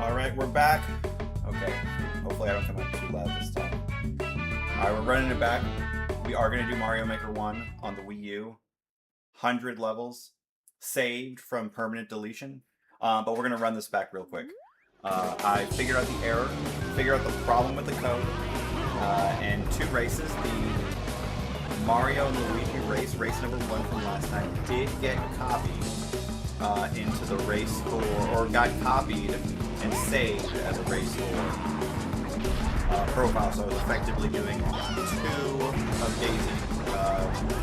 Alright, we're back. Okay, hopefully I don't come out too loud this time. Alright, we're running it back. We are going to do Mario Maker 1 on the Wii U. 100 levels. Saved from permanent deletion. But we're going to run this back real quick. I figured out the error, figured out the problem with the code, and 2 races. The Mario and Luigi race number 1 from last time, did get copied into the race 4, or got copied and saved as a race 4 profile. So I was effectively doing 2 of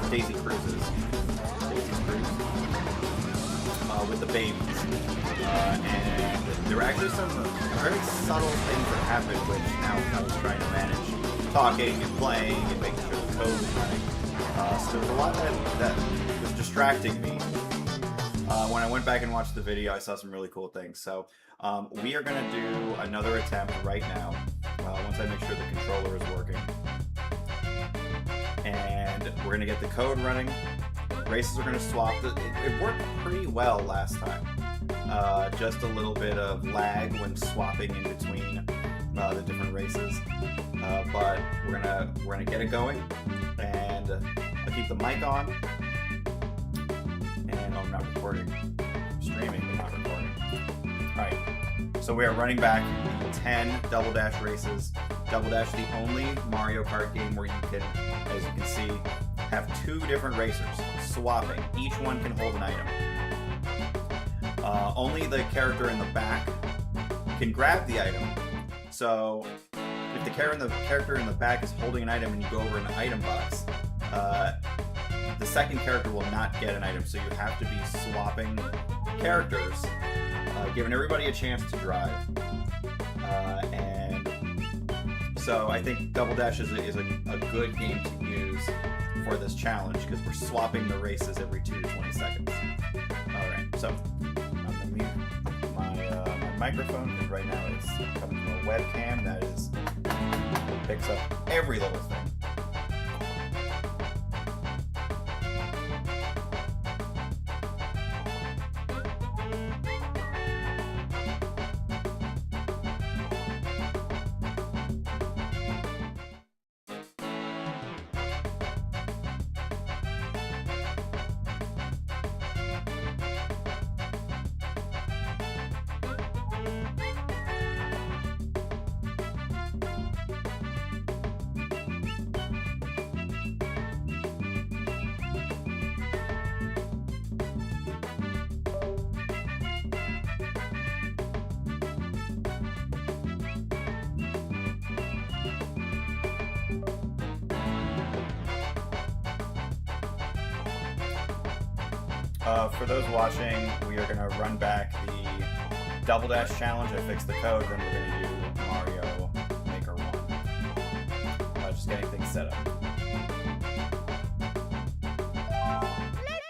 Daisy Cruises. Daisy's Cruise. With the babies. And there were actually some very subtle things that happened, which now I was trying to manage talking and playing and making sure the code was running. So there was a lot that was distracting me. When I went back and watched the video, I saw some really cool things. So we are going to do another attempt right now, once I make sure the controller is working. And we're going to get the code running. Races are going to swap. It worked pretty well last time. Just a little bit of lag when swapping in between the different races. But we're gonna get it going, and I'll keep the mic on. And I'm not recording. I'm streaming, but not recording. Alright, so we are running back 10 Double Dash races. Double Dash, the only Mario Kart game where you can, as you can see, have 2 different racers swapping. Each one can hold an item. Only the character in the back can grab the item. So if the character in the back is holding an item and you go over an item box, the second character will not get an item. So you have to be swapping characters, giving everybody a chance to drive. And so I think Double Dash is a good game to use for this challenge, because we're swapping the races every 2 to 20 seconds. Alright, so I'm going to mute my microphone, because right now it's coming from a webcam that picks up every little thing. For those watching, we are going to run back the Double Dash challenge. I fixed the code, then we're going to do Mario Maker 1. Just getting things set up.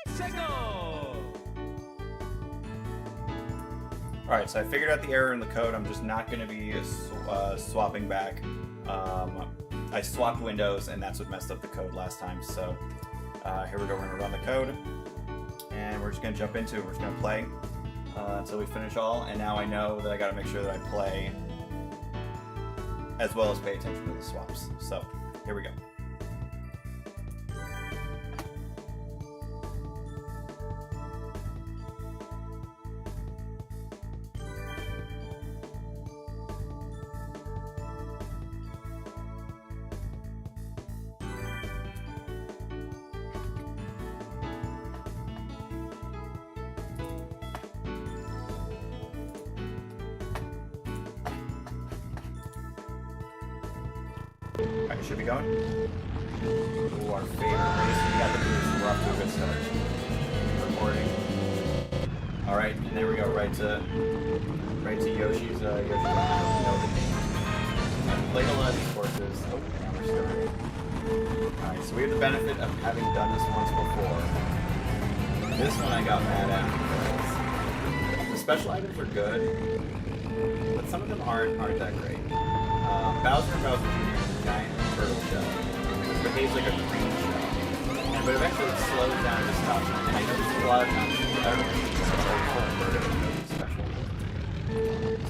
Let's go! Alright, so I figured out the error in the code. I'm just not going to be swapping back. I swapped windows, and that's what messed up the code last time. So here we go. We're going to run the code. And we're just going to jump into it. We're just going to play until we finish all. And now I know that I got to make sure that I play as well as pay attention to the swaps. So here we go. Alright, should be going. Ooh, our favorite race. We got the boost. We're off to a good start. Recording. Alright, and there we go. Right to Yoshi's Yoshi. I've played a lot of these courses. Oh, now we're starting. Alright, so we have the benefit of having done this once before. This one I got mad at because the special items are good, but some of them aren't that great. Bowser and Bowser Jr. is a giant turtle shell. It behaves like a green shell. But eventually it slows down and stops. And I noticed a lot of times, I don't know if it's special.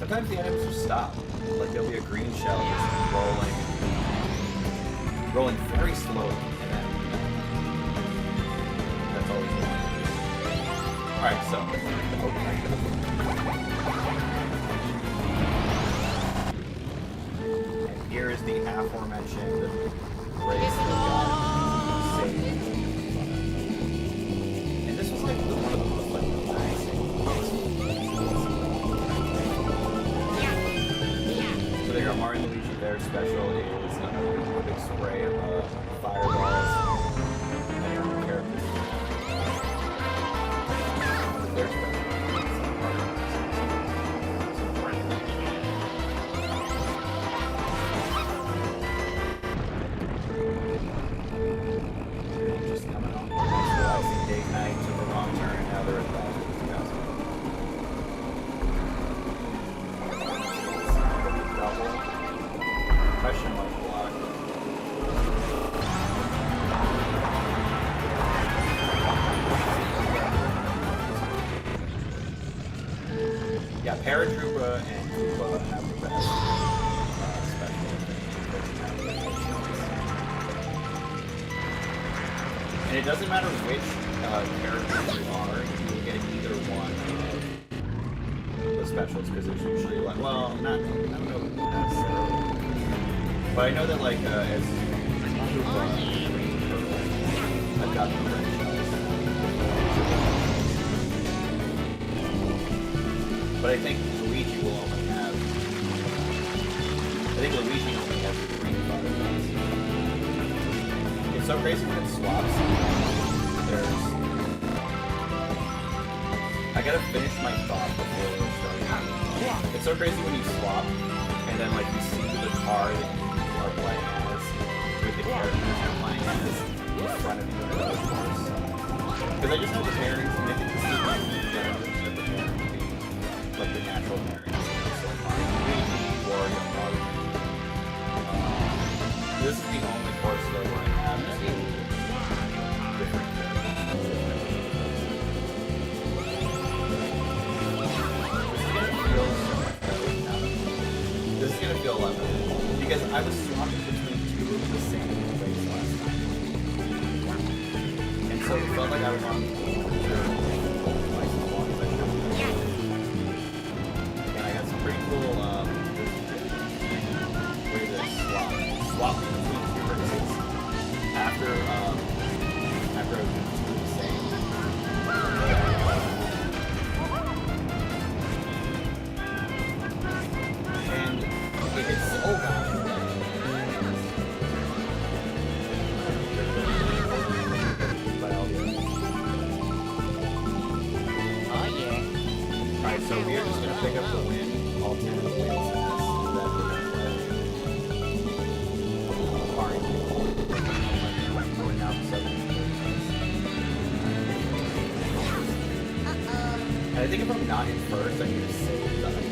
Sometimes the enemies just stop. Like there'll be a green shell just rolling very slowly, and then that's always one. Alright, so and here is the aforementioned race that got saved. And this was like one of the most like relaxing. So there you go, Mario and Luigi, their special is a big spray of fireballs and your own characters. Their special. Just coming on. Realizing Day Knight took a wrong turn, now they're at that. Question mark block. Yeah, Paratroopa and Koopa have the best special. And it doesn't matter which characters you are, you will get either one of the specials, because there's usually like, well, not, I don't know necessarily. But I know that like as Koopa, I've got the red shells. But I think Luigi will only have. I think Luigi only has 3 fireballs. It's so crazy when it swaps. There's. I gotta finish my thought before we start. It's so crazy when you swap, and then like you see the car that you are playing as with the characters you're playing as in front of you in those cars. Because I just know the pairings, and I think this is like the generation of the pairing being like the natural pairings. So Mario, Luigi, Wario, Mario. This is the only course though where I have two different characters. This is gonna feel a lot better. Because I was swapping between 2 of the same race last time. And so it felt like I was on and I got some pretty cool way to swap between 2 races after I was doing 2 of the same. And it's oh gosh. Alright, so we are just going to pick up the win, all 10 of the wins in this, and then we're going to play Mario. Going out 7. And I think if I'm not in first, I need to save the items.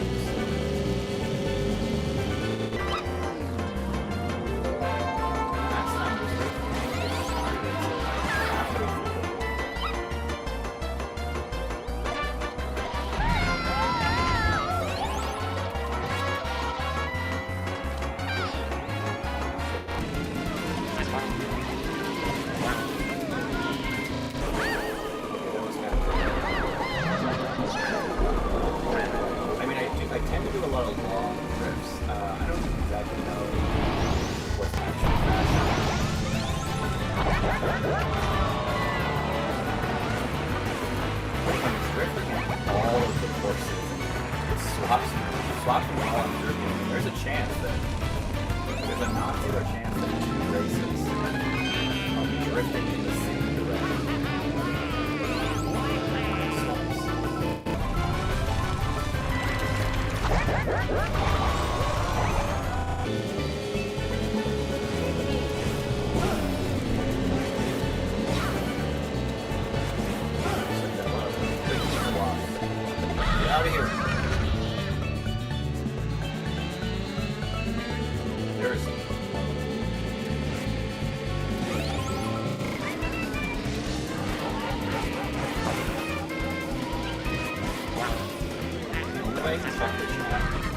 I tend to do a lot of long trips. I don't exactly know what's actually faster. I'm drifting in all of the courses. It swaps me while I'm drifting. There's a chance that there's a non-zero chance that 2 races I'll be drifting in the same direction. Get out of here. There's check the chat.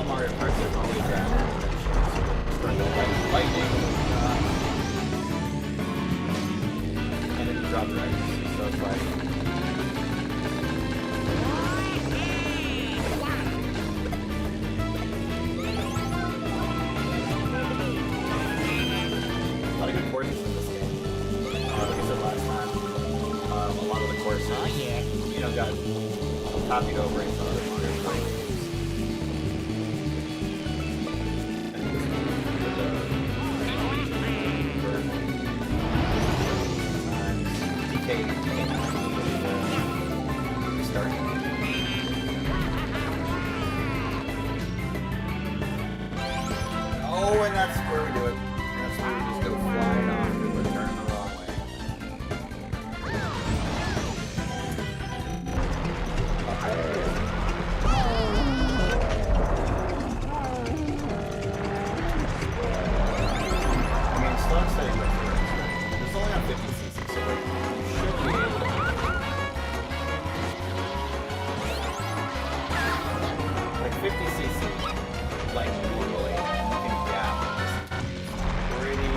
Mario Kart, there's always that for no lightning, and then you drop your items. So it's like. A lot of good courses in this game. Like I said last time, a lot of the courses, you know, got copied over into other Mario Kart games. Oh, and that's where we do it. That's where we just go flying off and we're turning the wrong way. I mean, slow and steady wins the race, right? It's only on 50cc, so like, you should be able to. Like 50cc, like normally, you can gap pretty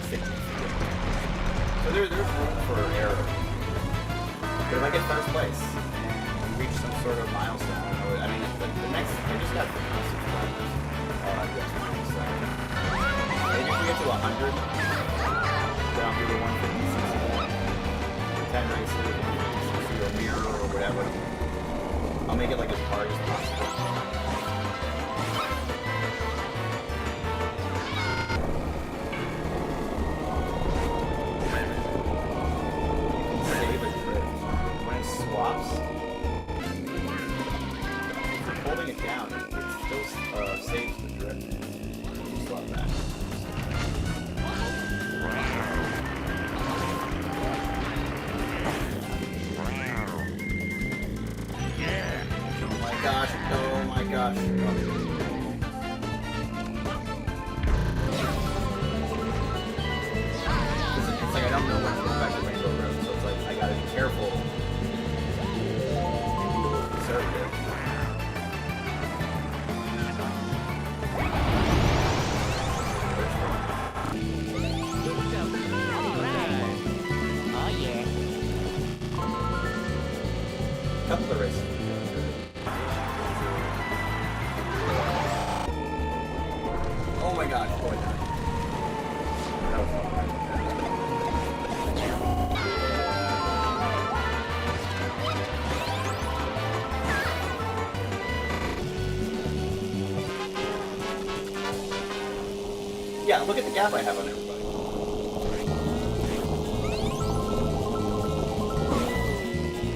significant. So there's room for error. But if I get first place and reach some sort of milestone, or, I mean, the next, I just got the subscribers. So maybe if we get to 100, then I'll do the 150cc, 10 races, 150cc, or mirror, or whatever. I'll make it like as hard as possible. Save a drift. When it swaps, if you're holding it down, it still saves the drift. You swap back. Gosh, oh my gosh. It's like I don't know when to go back to Rainbow Road, so it's like I gotta be careful and be a little conservative. Oh yeah. A couple of races. Oh my gosh, boy. That was fun. Yeah, look at the gap I have on everybody.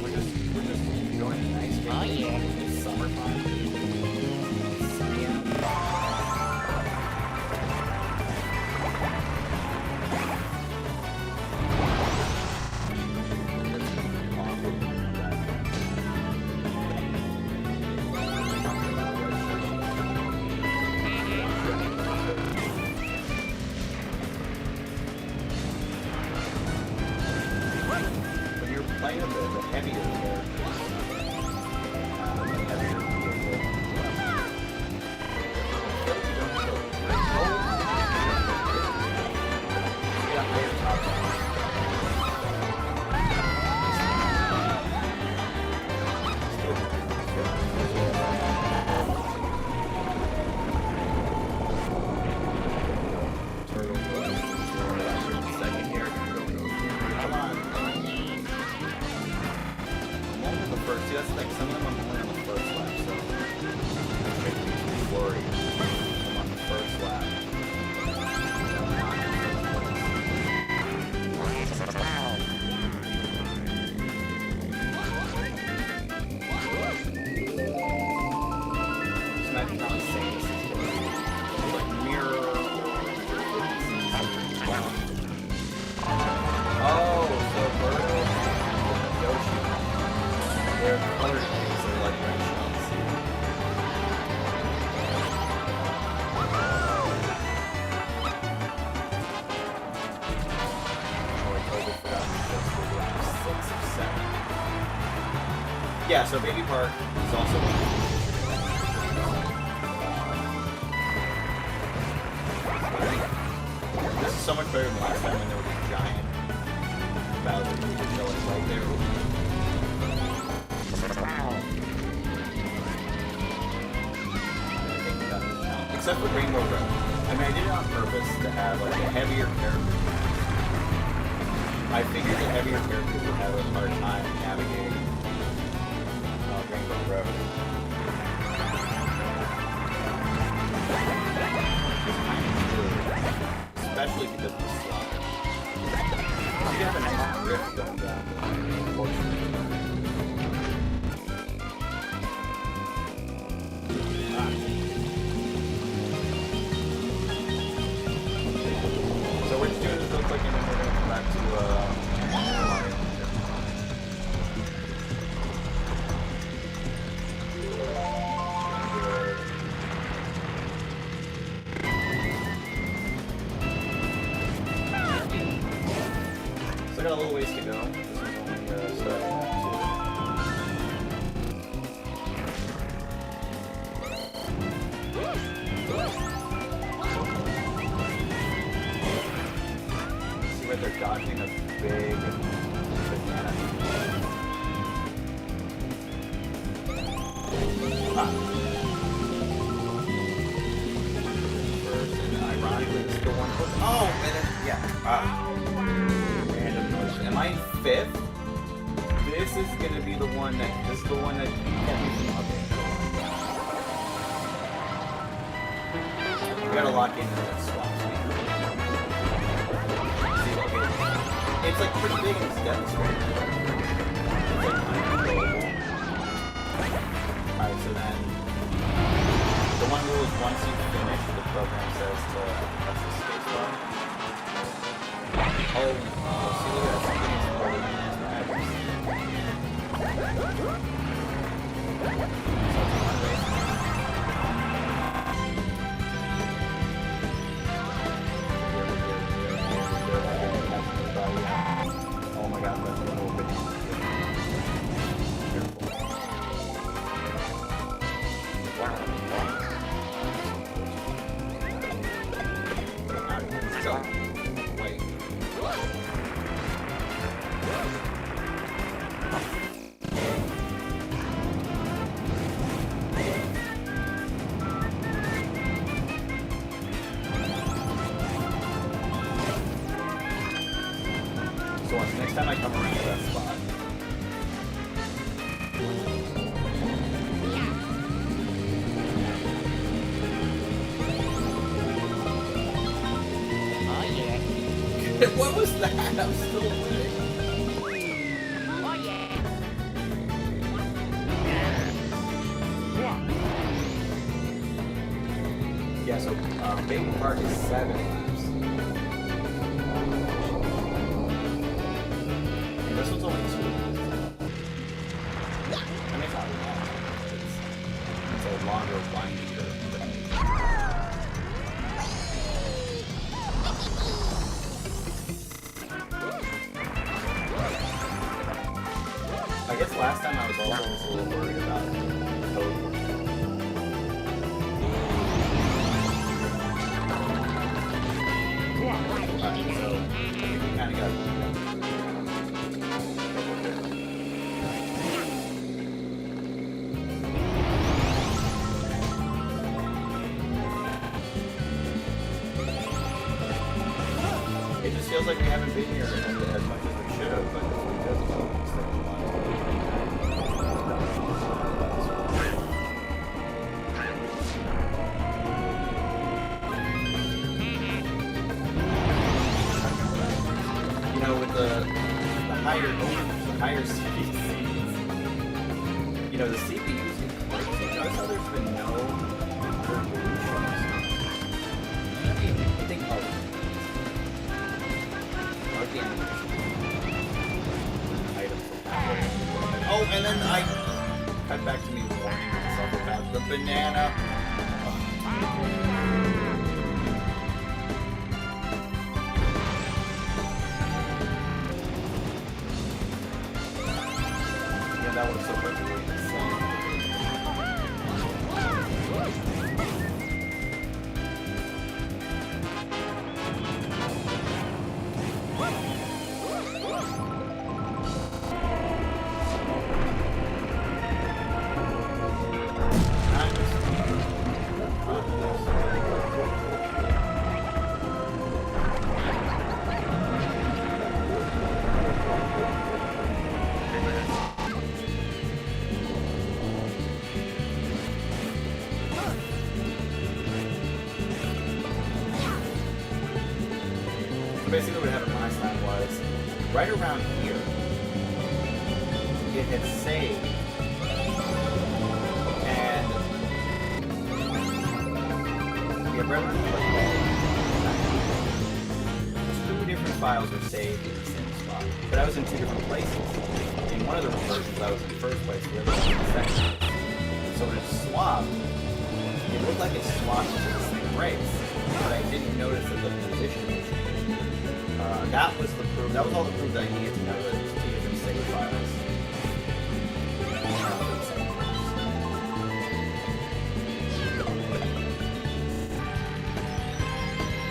We're just enjoying a nice game. Oh yeah. It's summertime. It's sunny out. When you're playing the heavier characters, the heavier vehicle, you don't feel great. You got way to top second here. Come on. I'm only on the first. See, that's like some of them I'm only on the first lap, so I'm worried. I'm on the first lap. Just imagine how insane this is going to be. Like mirror. Oh, so Birdo and Yoshi, they're colored things, they're like red shells. Oh, I totally forgot this was lap 6 of 7. Yeah, so Baby Park is also one of the better than last time when there was a giant Bowser who was going right there. I think we got this now. Except for Rainbow Road. I mean, I did it on purpose to have like a heavier character. I figured the heavier characters would have a hard time navigating Rainbow Road. Especially because of the slaughter. You have a nice drift going down the portion. So we're just doing this real quick and then we're going to come back to Mario. Got a little ways to go. This is only starting see where they're dodging a big banana. First, and ironically, this is the one. Oh, and then, yeah. Am I 5th? This is gonna be the one that kept me from upping. We gotta lock into that swap speed. See, okay. It's like pretty big and it's demonstrated. It's like uncontrollable. Alright, so then the one rule is once you finish, the program says to press the space bar. Oh, see, look at that. Something is harder than oh my god, that's a little bit next time I come around to that spot. Oh yeah. What was that? I'm still awake. Oh yeah. Yeah, so Baby Park is 7 laps. And this one's only 2 laps. I mean, it's not long. It's a longer, windier I guess last time I was also just a little worried about code. So, we kind of got it just feels like we haven't been here as much as we should have, but if we just you know, with the higher speeds, you know, the CPUs get crazy. Notice how there's been no revolutions. I think oh, and then I cut back to me warning myself about the banana. Yeah, that was so perfectly insane. basically what happened last time was, right around here, it had saved, and yeah, right around here, 2 different files were saved in the same spot, but I was in 2 different places. In one of the versions, I was in the first place, the other one in the second. So when it swapped, it looked like it swapped into the same race, but I didn't notice that the position was changed. That was the proof. That was all the proof that I needed to know that it was 2 different save files.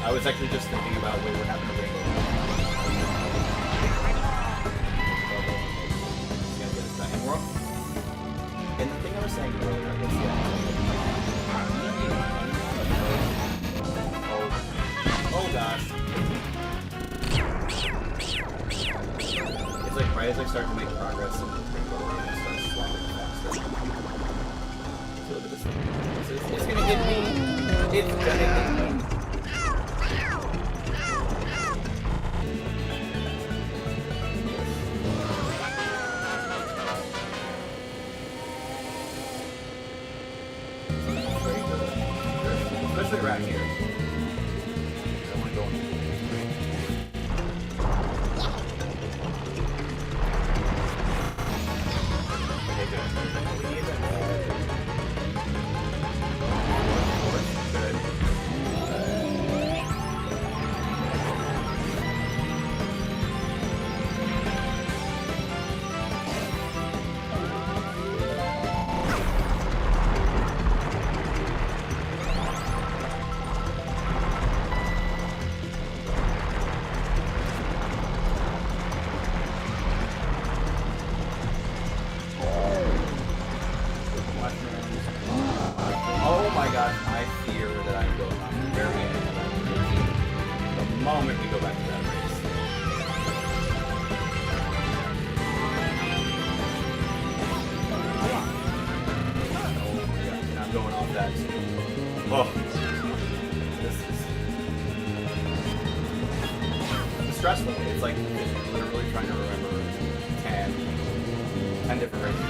I was actually just thinking about wait, what happened to Rainbow. And the thing I was saying earlier, I guess, oh gosh. It's like right as I start to make progress in the Rainbow Lane, I start swapping faster. So look at this thing. It's gonna hit me! It's gonna hit me! Especially around here. I want to go in. Okay, good. We need that. Good. Oh my gosh, I fear that I'm going on the very end of that race. The moment we go back to that race. Oh yeah, and I'm going off that too. Oh. This is stressful. It's like literally trying to remember 10 different races.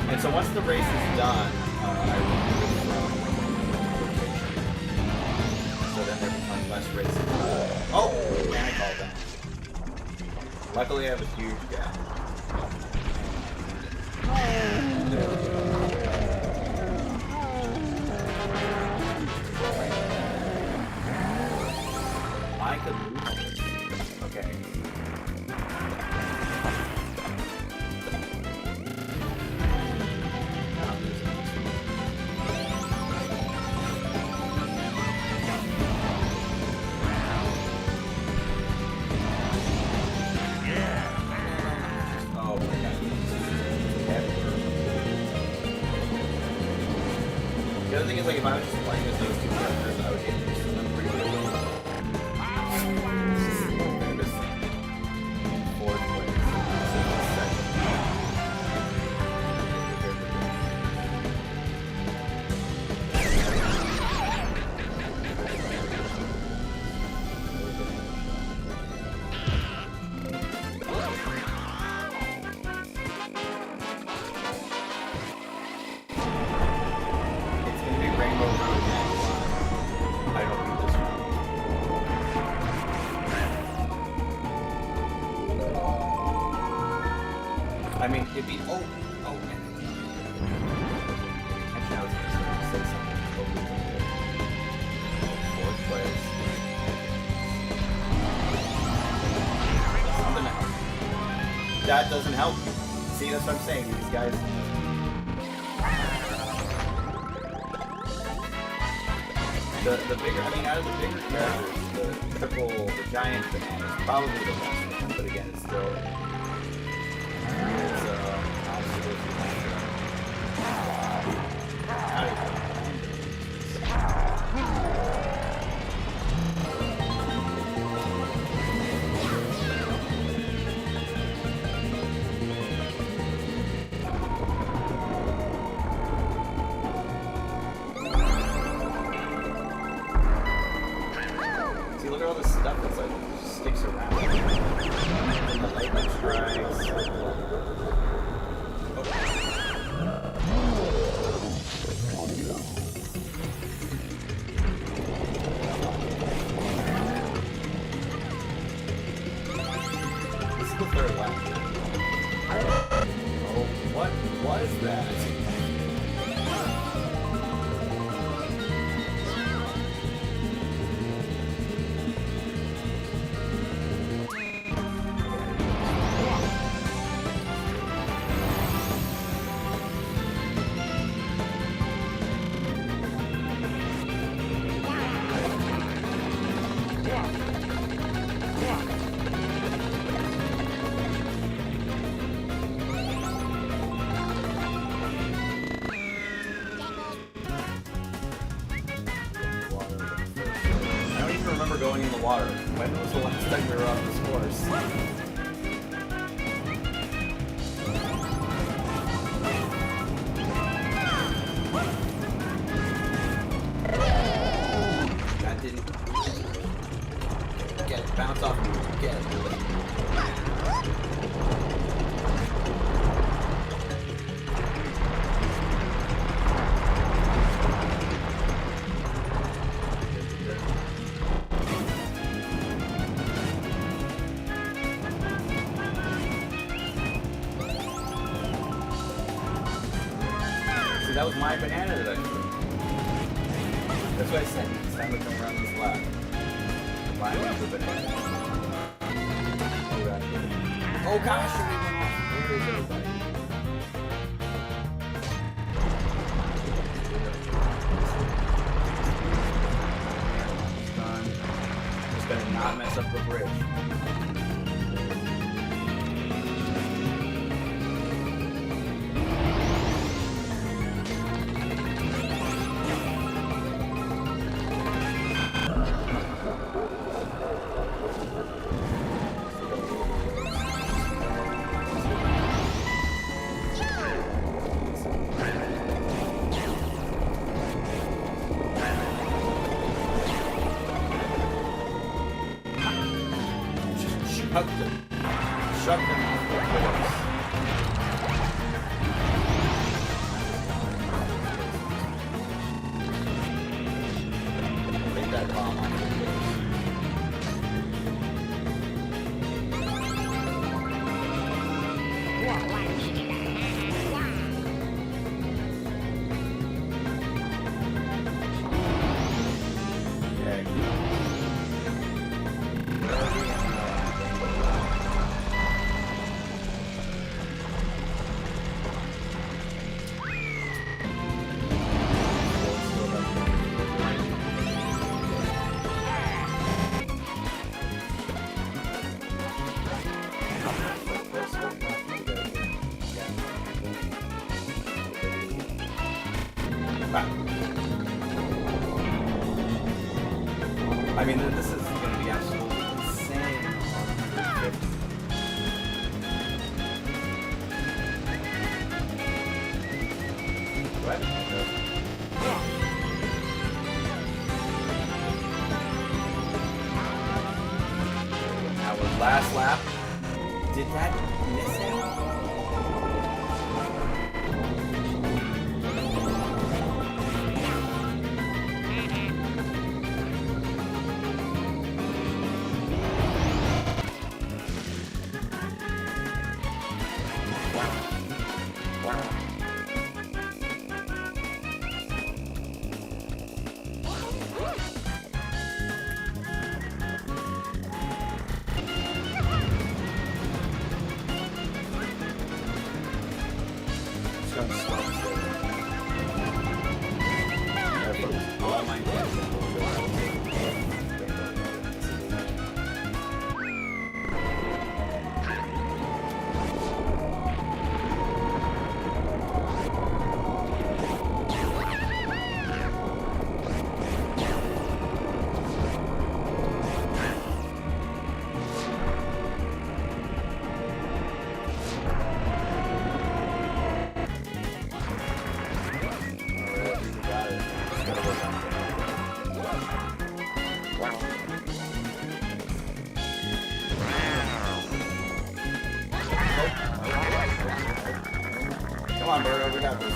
And so once the race is done, I will do it from location. So then there becomes less races. Oh! And I called them. Luckily I have a huge gap. I could lose this. Okay. The other thing is, like, if I was just playing as those 2 characters, I would get used to them pretty quickly. I'm just in 4th place. I mean, it'd be, oh, man. Actually, I was going to say something totally different. 4th place. Something else. That doesn't help. See, that's what I'm saying. These guys. The bigger, I mean, out of the bigger characters, the giant banana is probably the best one, but again, it's still. Strikes. This is the third lap. Oh, what was that? I don't even remember going in the water. When was the last time we were on this course? That didn't get it. Bounce off me. Get it. See, that was my banana that I threw. That's what I said. It's time to come around this lap. Mine was the banana. Oh gosh, it went off. Where is everybody? Just better not mess up the bridge. Chucked him. Chucked him off the course. Leave that bomb on the course. I mean, this is going to be absolutely insane on 150. What? Our last lap. Did that miss it? Come on, Birdo, we got this.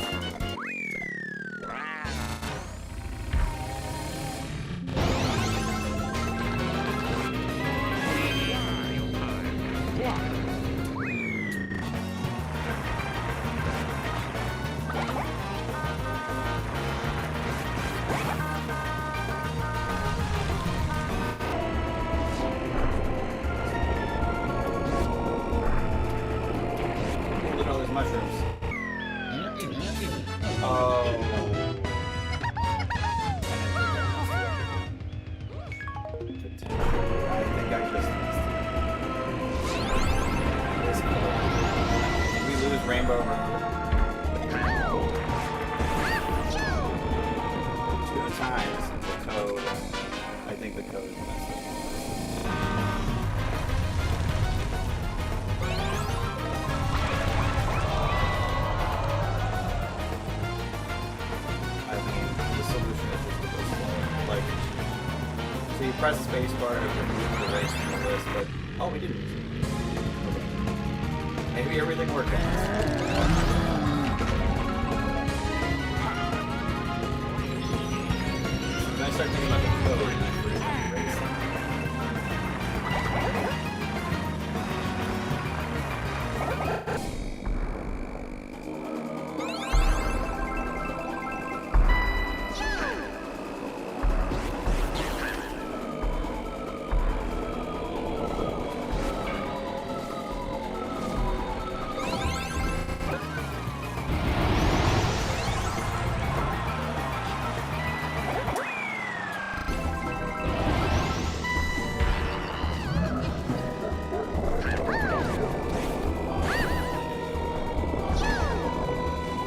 Look at all these mushrooms. Oh. I think I just missed it. Did we lose Rainbow Road? 2 times the code. I think the code is messed up. I mean, the solution is just to go slow. Like, so you press spacebar to remove the race from the list, but oh, we didn't use it. Okay. Maybe everything worked out. When I start thinking about the code, and I forget about the race.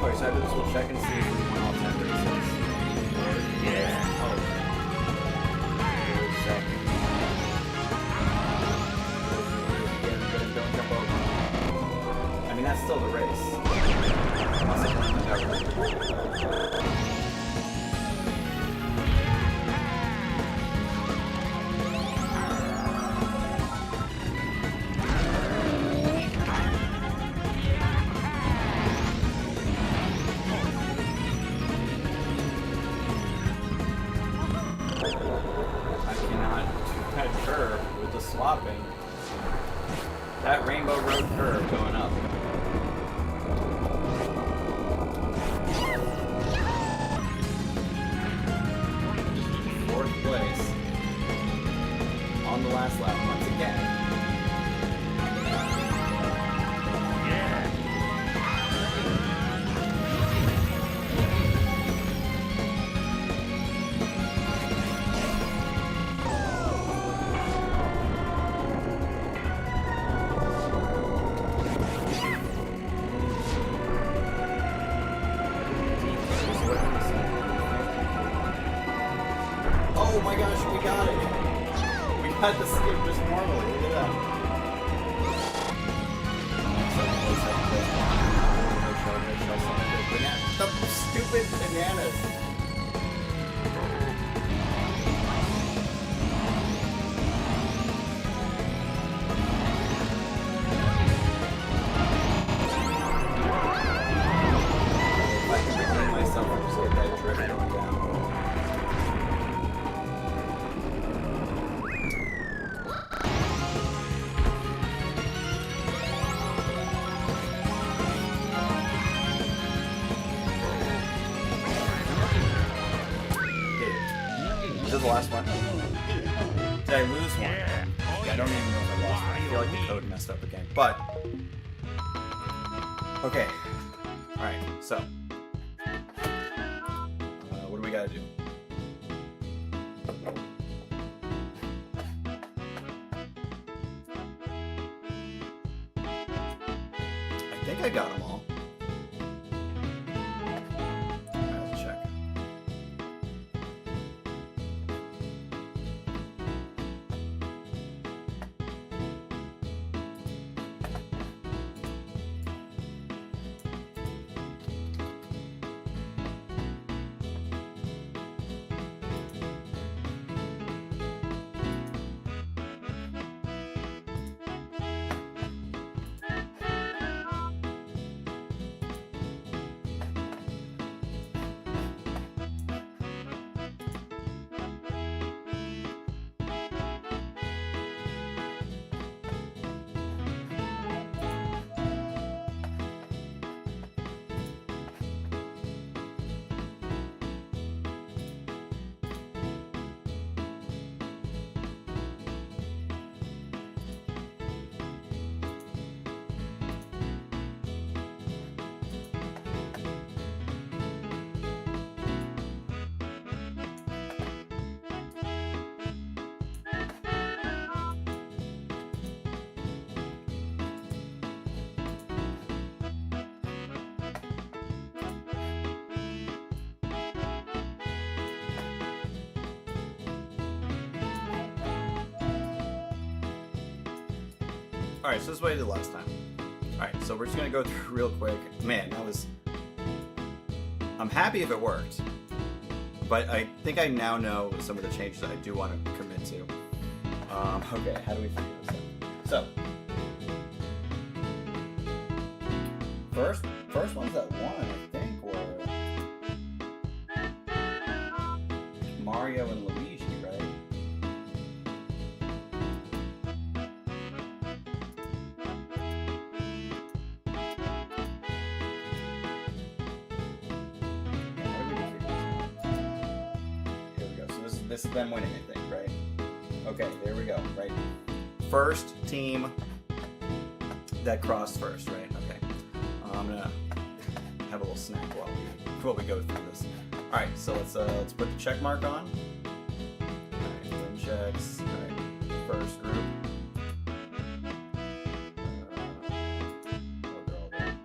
Alright, so after this we'll check and see if we won all 10 races. Yeah. Oh. Wait a second. Don't jump over. I mean, that's still the race. Unless I find that right. I cannot do that curve with the swapping. That Rainbow Road curve going up. Fourth place. On the last lap once again. Oh my gosh, we got it! We got the skip just normally, look at that. The stupid bananas! If I can redeem myself, I'll just get that drift going down. Is this the last one? Did I lose one? Yeah, I don't even know if I lost one. I feel like the code messed up again. But, okay. Alright, so. What do we gotta do? I think I got them all. Alright, let's check. All right, so this is what I did last time. All right, so we're just gonna go through real quick. Man, that was. I'm happy if it worked, but I think I now know some of the changes that I do want to commit to. Okay, how do we figure this out? So, first ones that won, I think, were Mario and Luigi, right? How do we figure this out? Here we go. So this is them winning, I think, right? Okay, there we go, right? First team that crossed first, right? Okay. I'm gonna have a little snack while we go through this. All right, so let's put the check mark on. All right, win checks. All right, first group. Oh, they're all there.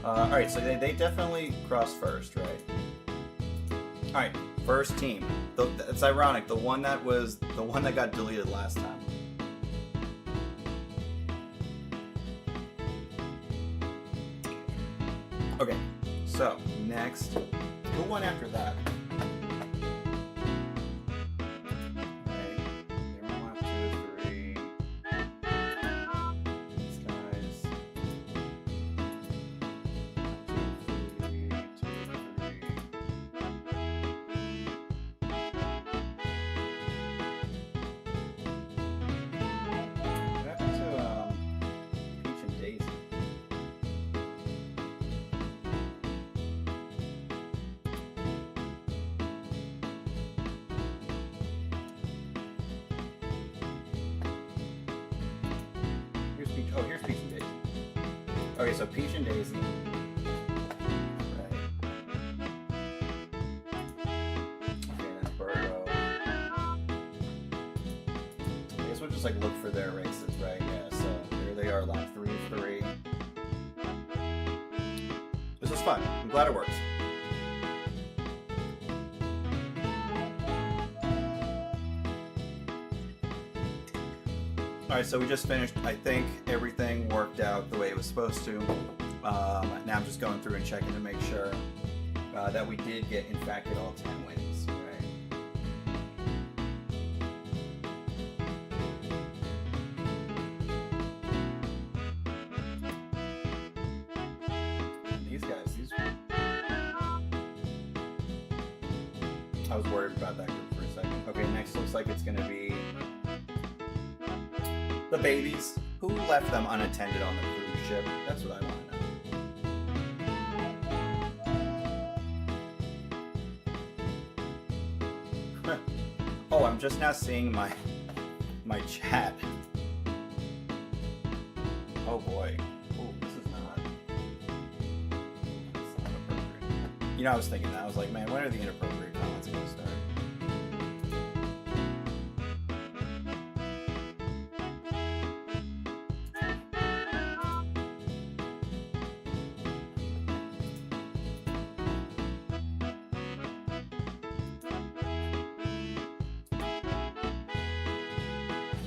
All right, so they definitely crossed first, right? All right, first team. It's ironic. The one that got deleted last time. Okay, so next, who won after that? Alright, everyone left 2 or 3. These guys. 2, 3, 2, 3. What happened to Peach and Daisy? Here's Peach. Oh, here's Peach and Daisy. Okay, so Peach and Daisy. Right. Okay, and then Birdo. I guess we'll just like look for their races, right? Yeah, so here they are, lap 3 of 3. This was fun. I'm glad it worked. Alright, so we just finished. I think everything worked out the way it was supposed to. Now I'm just going through and checking to make sure that we did get, in fact, get all 10 wins. Right? And these guys, I was worried about that group for a second. Okay, next looks like it's going to be the babies. Who left them unattended on the cruise ship? That's what I want to know. Oh, I'm just now seeing my chat. Oh boy. Oh, this is not appropriate. You know, I was thinking that. I was like, man, when are the inappropriate comments going to start?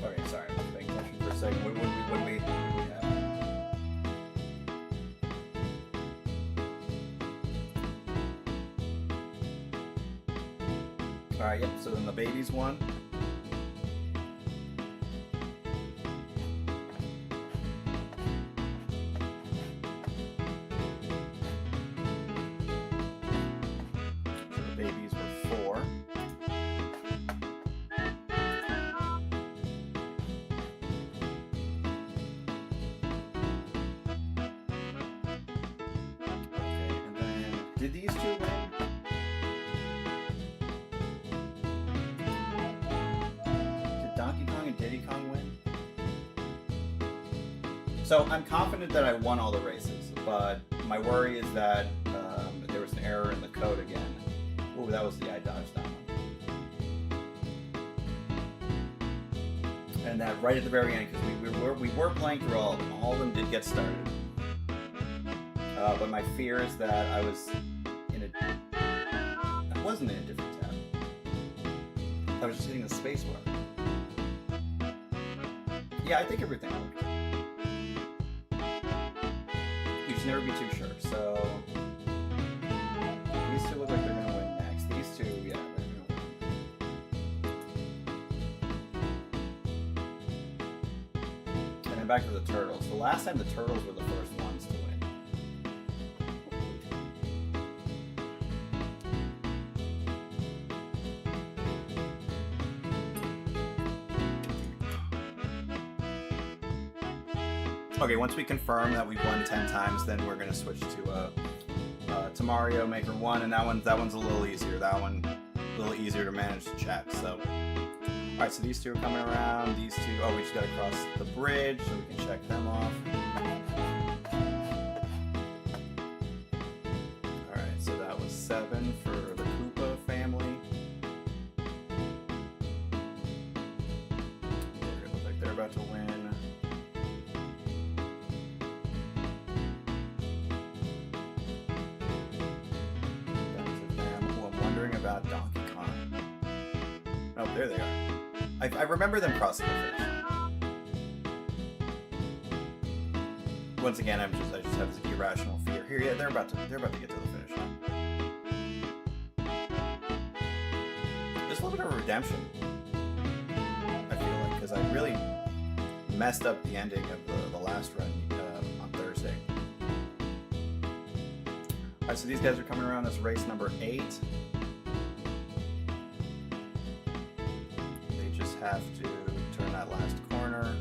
Okay, sorry, I'm paying attention for a second. What do we have? Alright, yep, so then the babies won. So the babies were 4. Okay, and then did these 2 win? Did Donkey Kong and Diddy Kong win? So I'm confident that I won all the races, but my worry is that there was an error in the code again. Oh, that was I dodged that one. and that right at the very end, because we were playing through all of them did get started. But my fear is that I wasn't in a different tab. I was just hitting the space bar. Yeah, I think everything worked. You just never be too sure. So these two look like they're gonna win next. These two, yeah, they're gonna win. And then back to the turtles. The last time the turtles were the first ones to win. Okay, once we confirm that we've won 10 times, then we're gonna switch to Mario Maker 1, and that one's a little easier. That one a little easier to manage the chat. So, all right, so these two are coming around. These two, oh, we just gotta cross the bridge, so we can check them off. All right, so that was 7 for the Koopa family. It looks like they're about to win. About Donkey Kong. Oh, there they are. I remember them crossing the finish line. Once again, I just have this irrational fear. Here, yeah, they're about to get to the finish line. Just a little bit of a redemption, I feel like, because I really messed up the ending of the last run on Thursday. All right, so these guys are coming around as race number 8. Have to turn that last corner.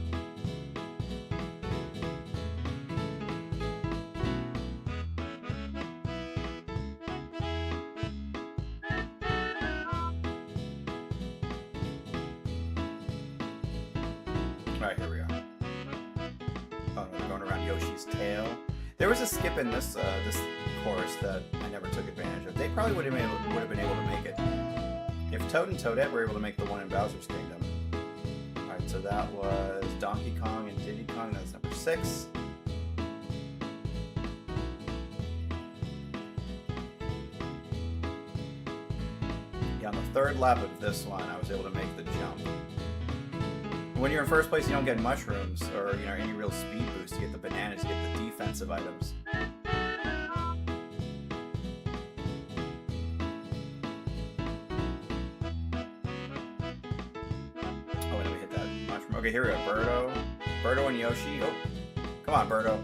Alright, here we are. Oh, we're going around Yoshi's tail. There was a skip in this course that I never took advantage of. They probably would have been able to make it if Toad and Toadette were able to make the one in Bowser's Kingdom. Alright, so that was Donkey Kong and Diddy Kong. That's number 6. Yeah, on the third lap of this one, I was able to make the jump. When you're in first place, you don't get mushrooms or any real speed boost. You get the bananas, you get the defensive items. Okay, here we go. Birdo and Yoshi. Oh, come on, Birdo.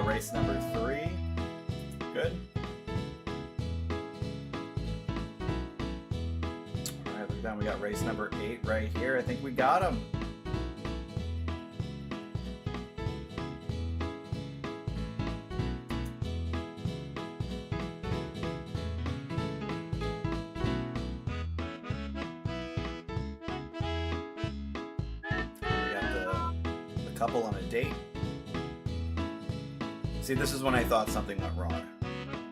Race number 3. Good. All right, look down. We got race number 8 right here. I think we got him. Couple on a date. See, this is when I thought something went wrong,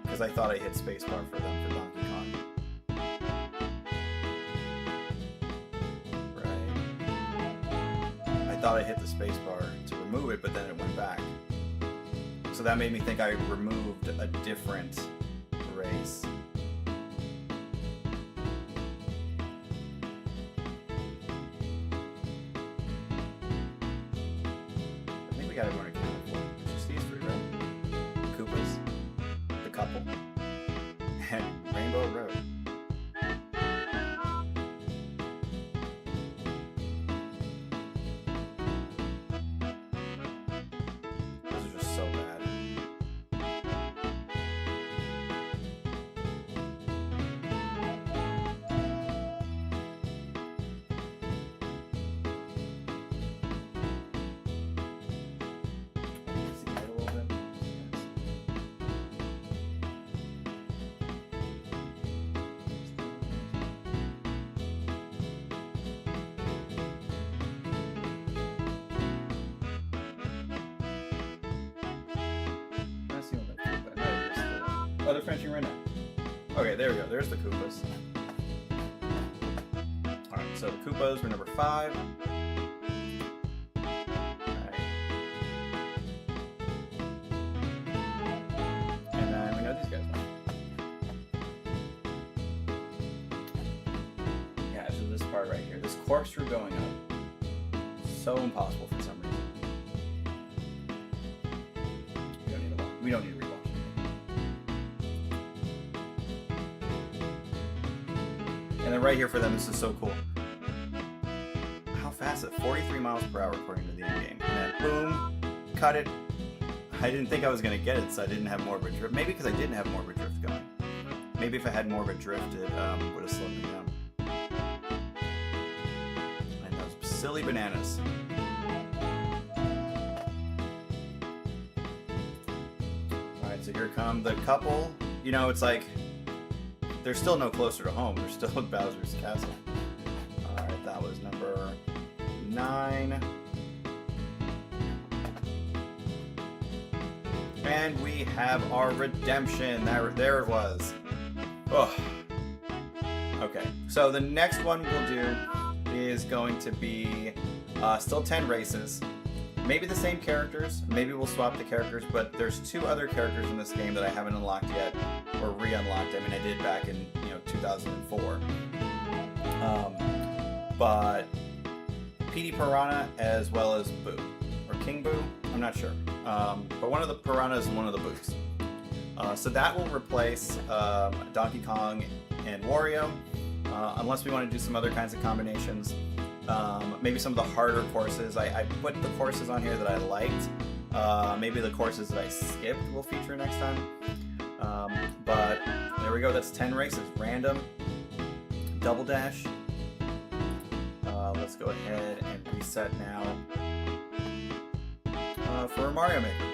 because I thought I hit spacebar for them for Donkey Kong. Right. I thought I hit the spacebar to remove it, but then it went back. So that made me think I removed a different race. We got everyone accounted for. Just these 3, right? Koopas, the couple, and Rainbow Road. Those are just so bad. Oh, they're finishing right now. Okay, there we go. There's the Koopas. Alright, So the Koopas were number 5. Alright. And then we know these guys well. Yeah, so this part right here. This corkscrew going up. So impossible for some reason. We don't need to rewatch. And then right here for them, this is so cool. How fast is it? 43 miles per hour according to the in-game. And then boom, cut it. I didn't think I was going to get it, so I didn't have more of a drift. Maybe because I didn't have more of a drift going. Maybe if I had more of a drift, it would have slowed me down. And those silly bananas. Alright, so here come the couple. You know, it's like, they're still no closer to home. They're still at Bowser's Castle. Alright, that was number 9. And we have our redemption. There it was. Oh. Okay, so the next one we'll do is going to be still 10 races. Maybe the same characters. Maybe we'll swap the characters, but there's 2 other characters in this game that I haven't unlocked yet, or re-unlocked. I mean, I did back in 2004. But Petey Piranha as well as Boo, or King Boo. I'm not sure. But one of the piranhas and one of the Boos. So that will replace Donkey Kong and Wario, unless we want to do some other kinds of combinations. Maybe some of the harder courses. I put the courses on here that I liked. Maybe the courses that I skipped will feature next time. But there we go. That's 10 races. Random. Double Dash. Let's go ahead and reset now for Mario Maker.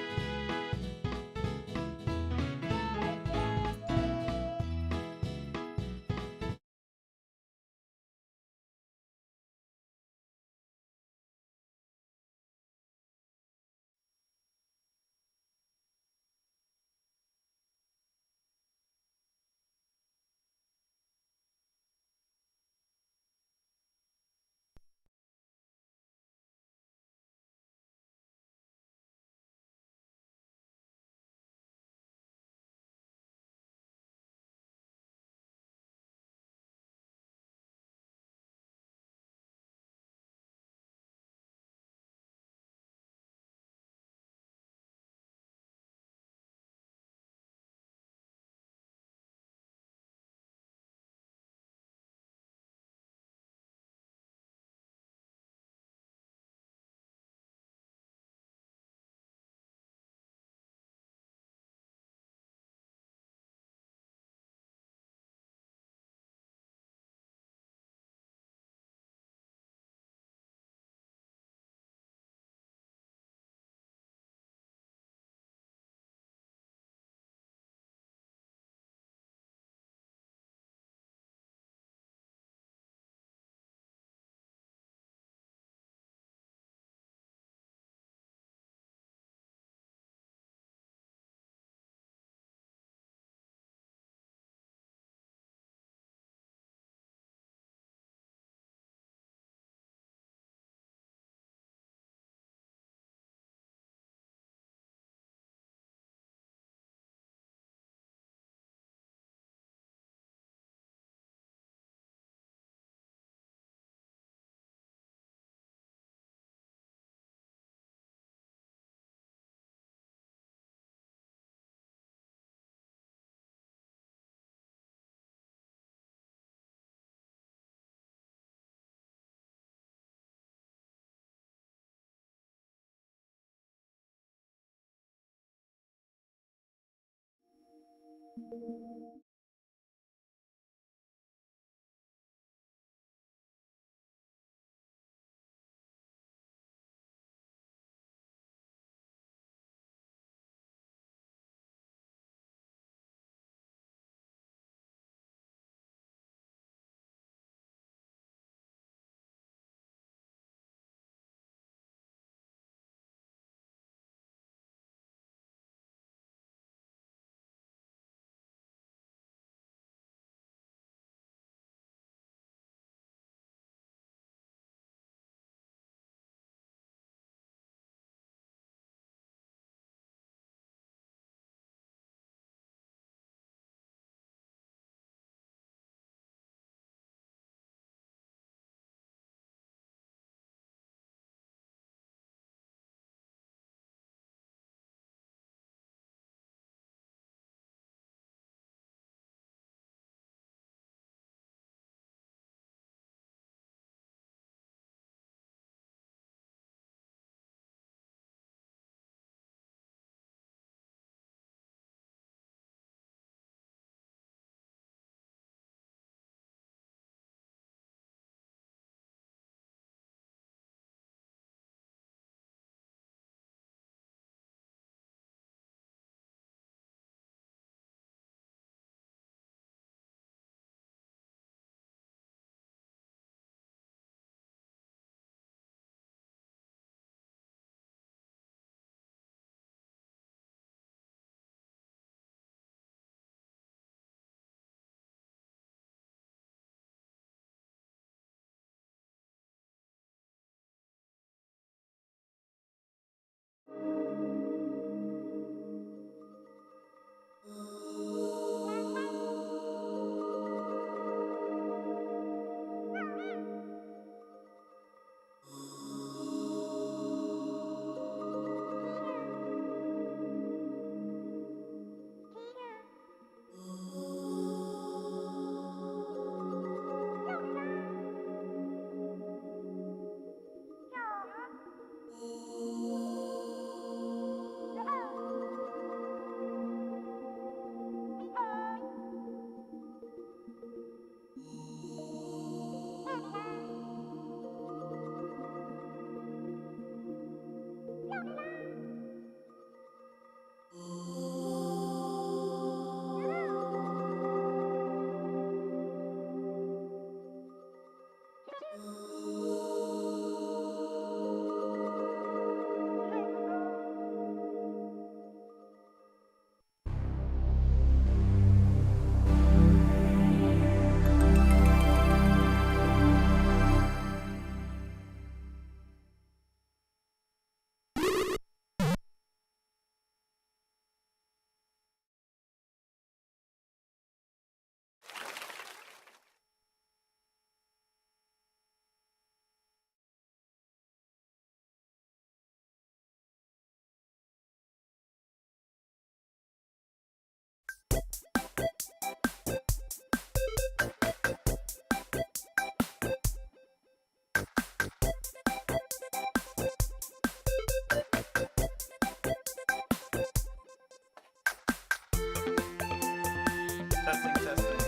Testing, testing.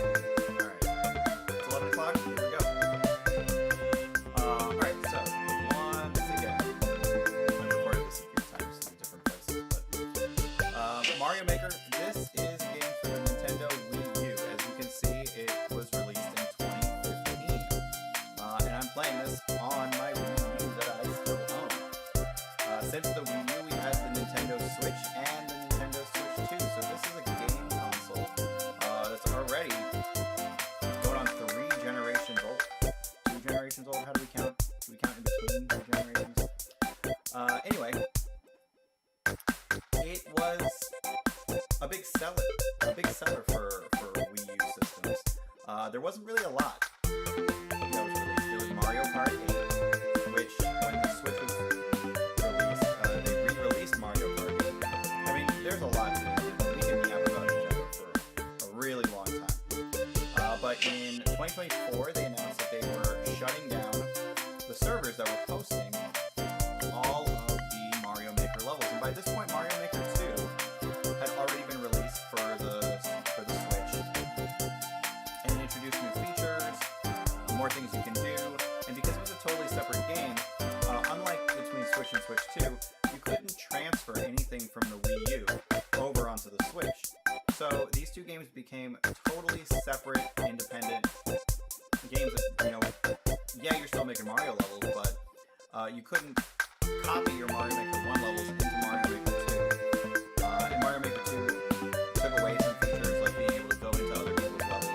Alright. It's 11 o'clock. Here we go. Alright, so once again, I've recorded this a few times in different places, but Mario Maker, this is a game for the Nintendo Wii U. As you can see, it was released in 2015. And I'm playing this on my Wii U that I still own. Since the Wii U, we had the Nintendo Switch and the Nintendo Switch 2, so this is a game console that's already going on 3 generations old. 2 generations old? How do we count? Do we count in between 2 generations? Anyway, it was a big seller for Wii U systems. There wasn't really a lot that was released. There was Mario Kart 8, which when the Switch was released, they re-released Mario Kart 8. I mean, there's a lot to it. We can yap about Nintendo for a really long time. But in 2024, they announced that they were shutting down the servers that were posting all of the Mario Maker levels. And by this point, Mario Maker 2 had already been released for the Switch. And it introduced new features, more things you can do. And because it was a totally separate game, unlike between Switch and Switch 2, you couldn't transfer anything from the Wii U over onto the Switch. So these two games became totally separate, independent games that, you know, yeah, you're still making Mario levels, but you couldn't copy your Mario Maker 1 levels into Mario Maker 2. And Mario Maker 2 took away some features like being able to go into other people's levels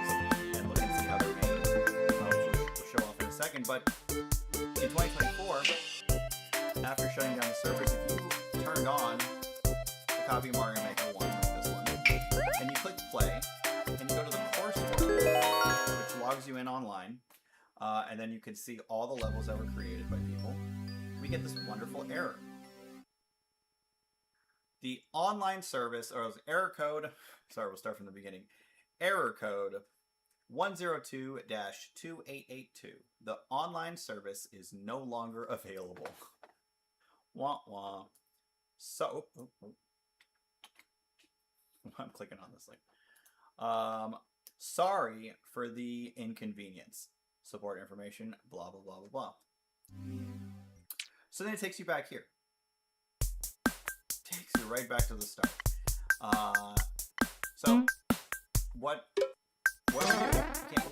and look and see how they're made, which we'll show off in a second. But in 2024, after shutting down the servers, if you turned on a copy of Mario Maker 1 like this one, and you click play, and you go to the coursework, which logs you in online, and then you can see all the levels that were created by people, we get this wonderful error. The online service, or error code, sorry, we'll start from the beginning. Error code 102-2882. The online service is no longer available. Wah wah. So, I'm clicking on this link. Sorry for the inconvenience. Support information, blah, blah, blah, blah, blah. So then it takes you back here. Takes you right back to the start. So, what do you do?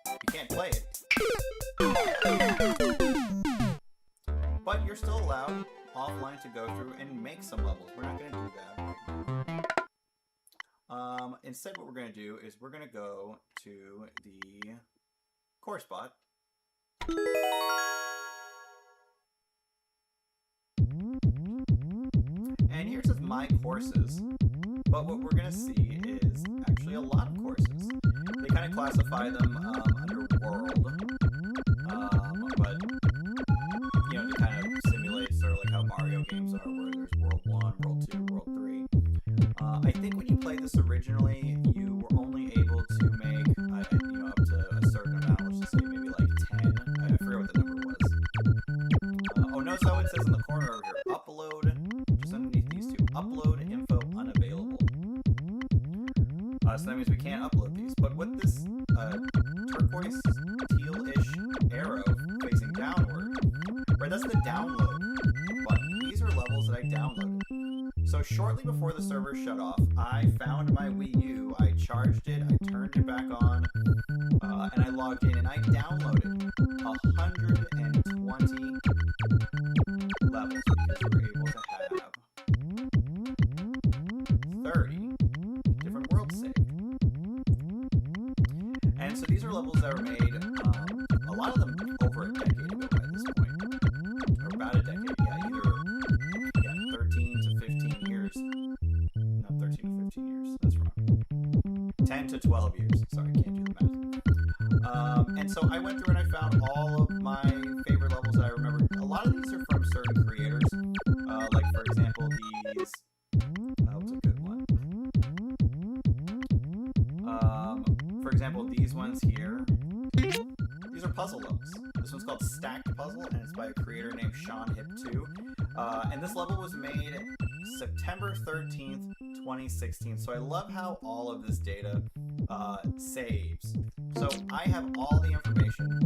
You can't play it. But you're still allowed offline to go through and make some levels. We're not going to do that right now. Instead, what we're going to do is we're going to go to the course bot. And here it says My Courses. But what we're going to see is actually a lot of courses. They kind of classify them under World. But, you know, to kind of simulate sort of like how Mario games are, where there's World 1, World 2, World 3. I think when you played this originally, you were only able to make, you know, up to a certain amount, let's just say maybe like 10. I forget what the number was. Oh, notice how it says in the corner over here, upload, just underneath these two, upload info unavailable. So that means we can't upload these. But with this turquoise teal-ish arrow facing downward, right, that's the download button. These are levels that I downloaded downloaded. So shortly before the server shut off, I found my Wii U, I charged it, I turned it back on, and I logged in, and I downloaded 120 levels because we were able to have 30 different worlds saved. And so these are levels that were made, a lot of them over a decade ago at this point, or about a decade, yeah, either 13 to 15 years, not 13 to 15 years, that's wrong, 10 to 12 years, sorry, I can't do the math. And so I went through and I found all of my favorite levels that I remember. A lot of these are from certain creators, like for example these, that was a good one. For example, these ones here, these are puzzle levels. This one's called Stacked Puzzle, and it's by a creator named Sean Hip2. And this level was made September 13th, 2016. So I love how all of this data saves. So I have all the information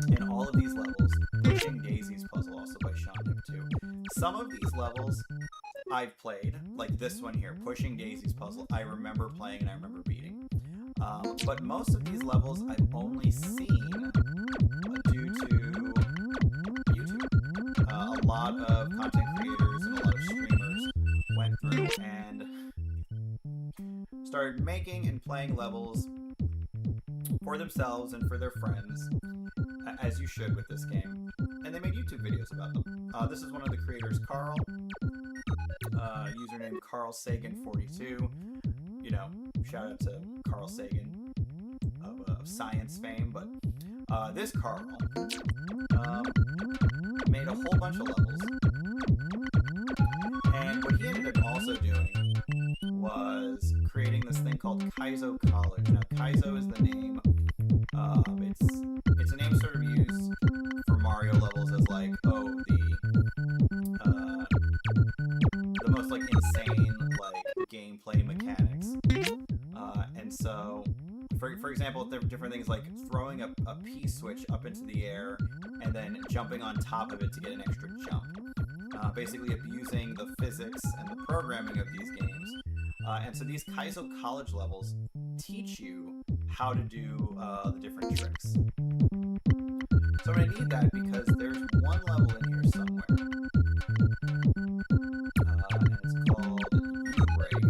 in all of these levels. Pushing Daisy's Puzzle, also by Sean Hip2. Some of these levels I've played, like this one here, Pushing Daisy's Puzzle, I remember playing and I remember beating. But most of these levels I've only seen due to YouTube. A lot of content creators and a lot of streamers went through and started making and playing levels for themselves and for their friends, as you should with this game. And they made YouTube videos about them. This is one of the creators, Carl. Username Carl Sagan42. You know, shout out to Carl Sagan of science fame. But this Carl made a whole bunch of levels. And what he ended up also doing was creating this thing called Kaizo College. Now, Kaizo is the name. It's a name sort of used for Mario levels as like, oh, the most like insane like gameplay mechanics. And so, for example, there are different things like throwing a P-switch up into the air and then jumping on top of it to get an extra jump. Basically abusing the physics and the programming of these games. And so these Kaizo College levels teach you how to do the different tricks. So I'm going to need that because there's one level in here somewhere. And it's called U-Break.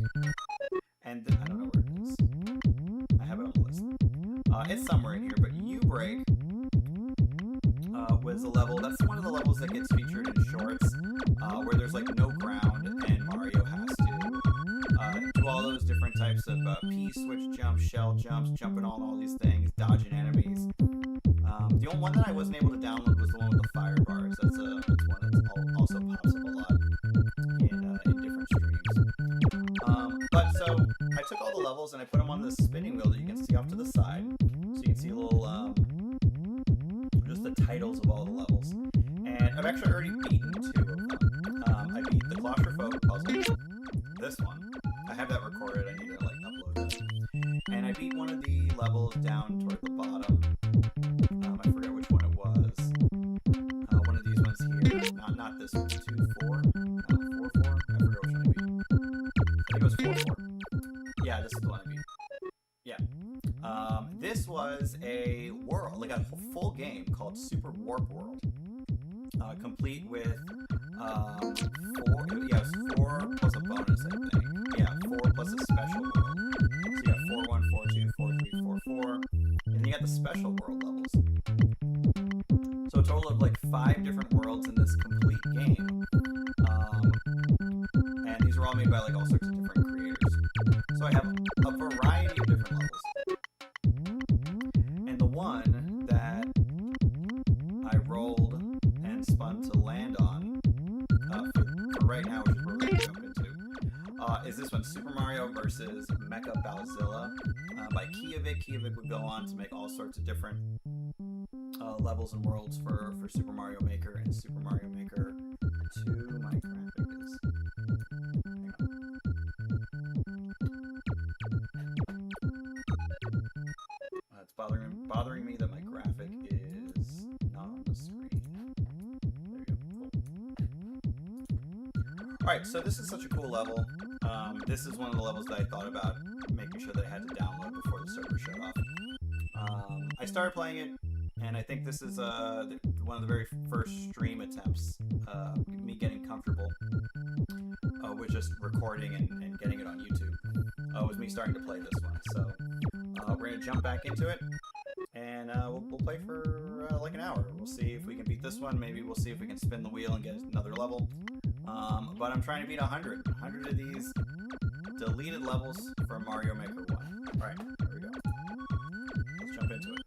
And I don't know where it is. I have it on the list. It's somewhere in here, but U-Break was a level, that's one of the levels that gets featured in shorts, where there's like no ground and Mario has to do all those different types of P-switch jumps, shell jumps, jumping on all these things, dodging enemies. The only one that I wasn't able to download was the one with the fire bars. That's one that also pops up a lot in different streams. But so I took all the levels and I put them on this spinning wheel that you can see off to the side. So you can see a little, just the titles of all the levels. And I've actually already beaten 2 of them. I beat the Claustrophobic Puzzle, this one. I have that recorded, I need to like upload that. And I beat one of the levels down toward the bottom. I forget which one it was. One of these ones here. Not this one, 2, 4. 4, 4. I forget which one I beat. I think it was 4, 4. Yeah, this is the one I beat. Yeah. This was a world, like a full game called Super Warp World. Complete with 4 plus a bonus, I think. Yeah, 4 plus a special world. So you got 4, 1, 4, 2, 4, 3, 4, 4. And then you got the special world levels. So a total of like 5 different worlds in this complete game. And these were all made by like all sorts of different creators. So I have a variety of different levels. And the one that I rolled and spun to land on for right now, which is what we're going to jump into, is this one, Super Mario vs. Mecha Bowzilla by Kiavik. Kiavik would go on to make all sorts of different levels and worlds for Super Mario Maker and Super Mario Maker 2. My graphic is... Hang on. It's bothering me that my graphic is not on the screen. There we go. Cool. Alright, so this is such a cool level. This is one of the levels that I thought about making sure that I had to download before the server shut off. I started playing it, and I think this is one of the very first stream attempts, me getting comfortable with just recording and getting it on YouTube. Was me starting to play this one. So we're going to jump back into it, and we'll play for like an hour. We'll see if we can beat this one. Maybe we'll see if we can spin the wheel and get another level. But I'm trying to beat 100 of these deleted levels for Mario Maker 1. Alright, here we go. Let's jump into it.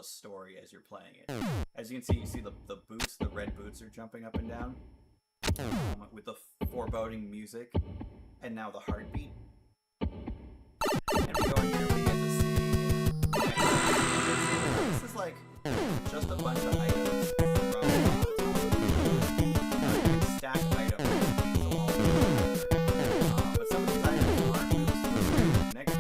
Story as you're playing it. As you can see, the boots, the red boots are jumping up and down with the foreboding music, and now the heartbeat. And we go in here and we get to see this is like just a bunch of items from stack items. But some of these items aren't really supposed to be negative.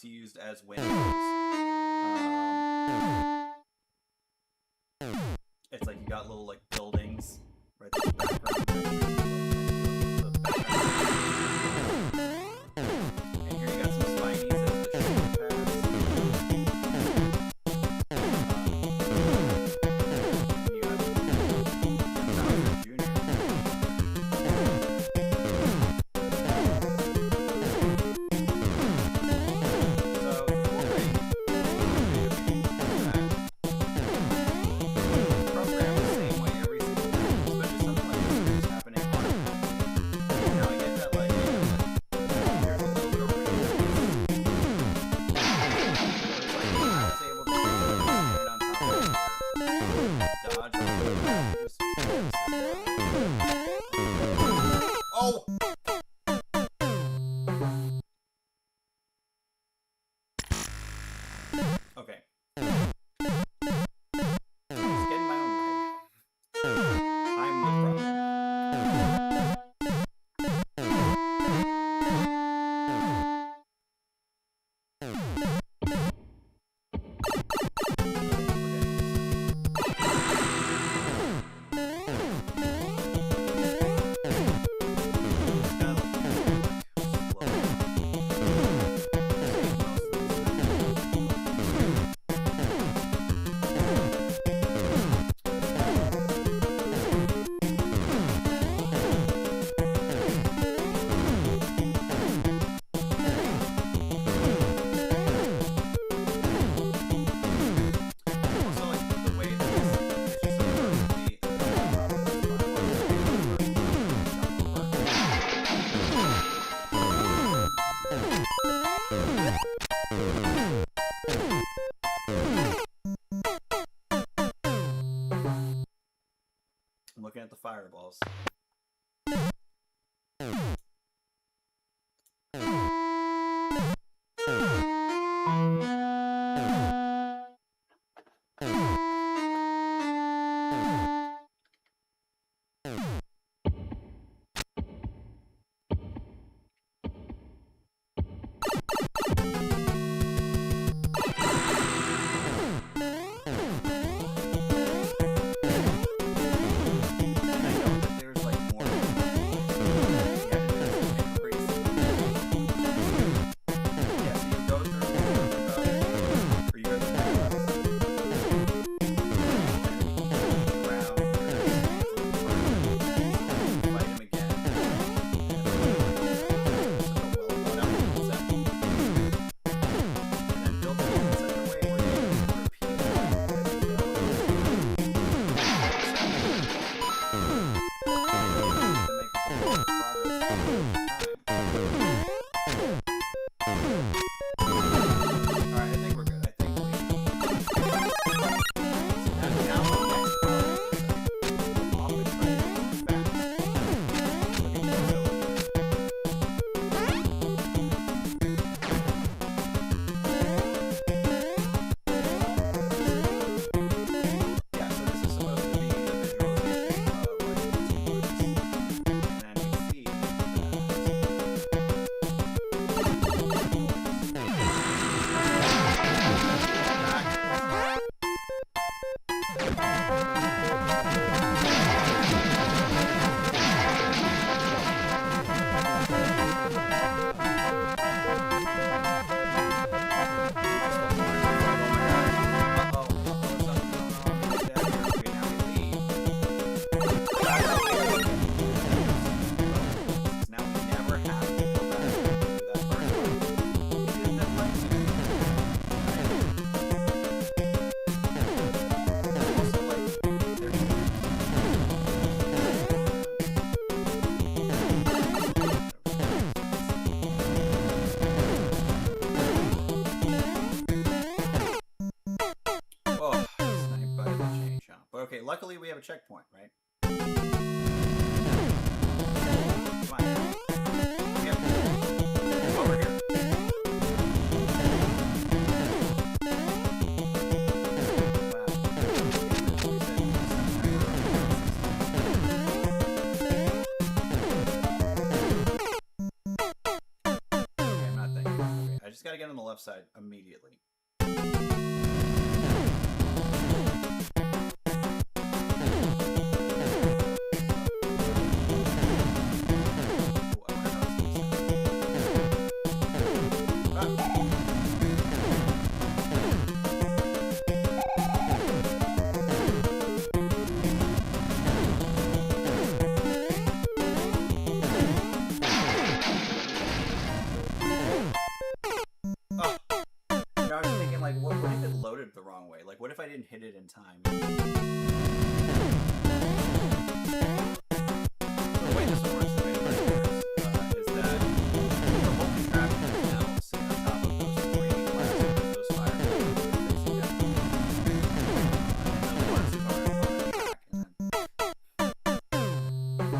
Used as windows. It's like you got little like buildings right there in the background. And here you got some spinies as the shoulder pads. You got Bowser Jr. Oh! Okay. Just getting my own way. I'm the problem. I'm looking at the fireballs. Luckily, we have a checkpoint, right? Come on. Yep. Over here. Okay, I'm not thinking. Okay, I just gotta get on the left side immediately. What if I didn't hit it in time? So the way this works, the way it works, is that the whole contraption is now sitting on top of those three blasters, those fireballs facing down.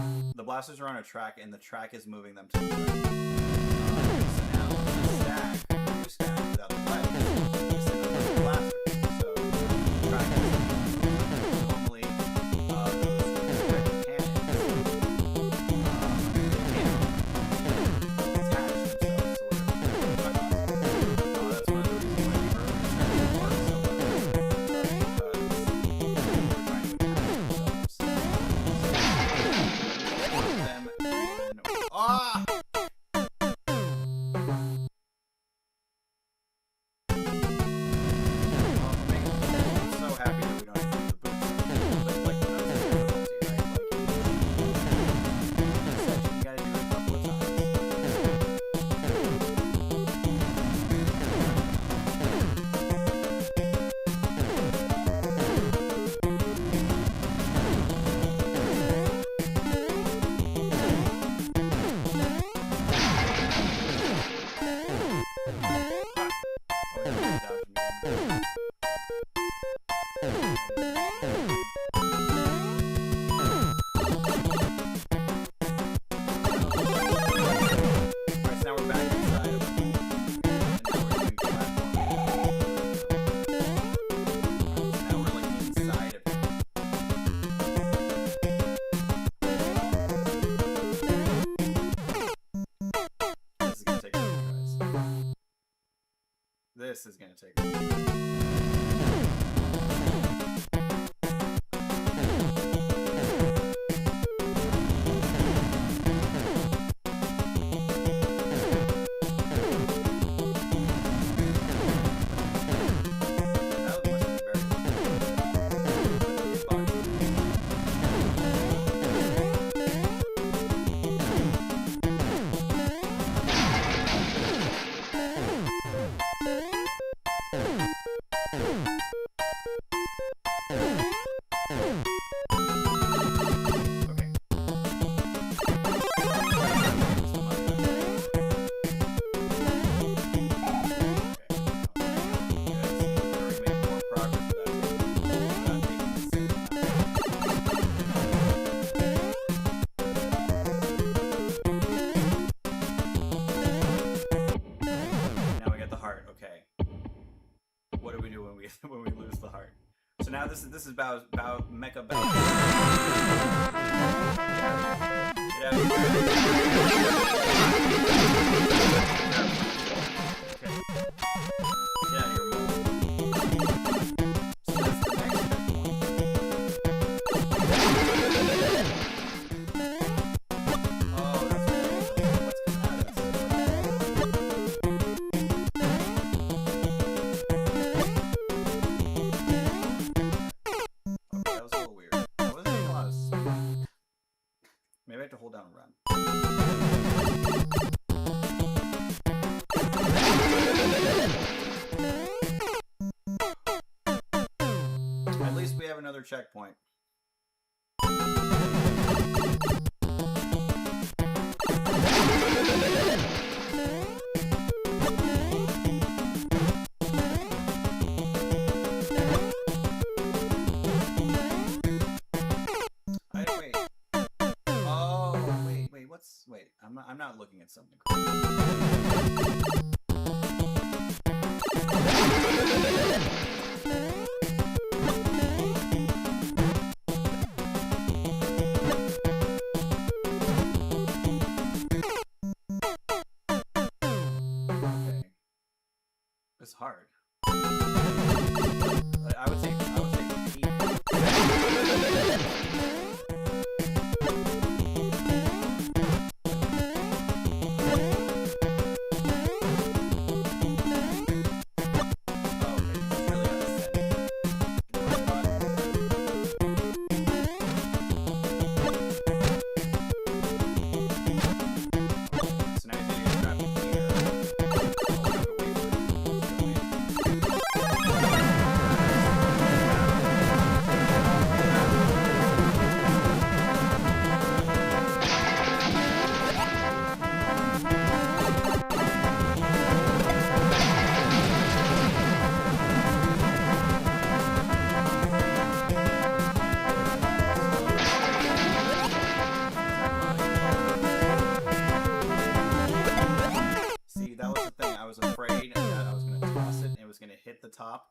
And the blasters are on a track, and the track is moving them to the right. So now the stack, new stack without the legs, is sitting on the blasters. This is gonna take. When we lose the heart. So now this is about Mecha Bow. Get out of here. Okay. Get out of here, Mole. So that's the next checkpoint. Oh, that's cool. What's coming out of this? another checkpoint. Wait. Oh, wait. Wait. I'm not looking at something. Okay. It's hard. I would say repeat. See, that was the thing. I was afraid that I was going to toss it and it was going to hit the top.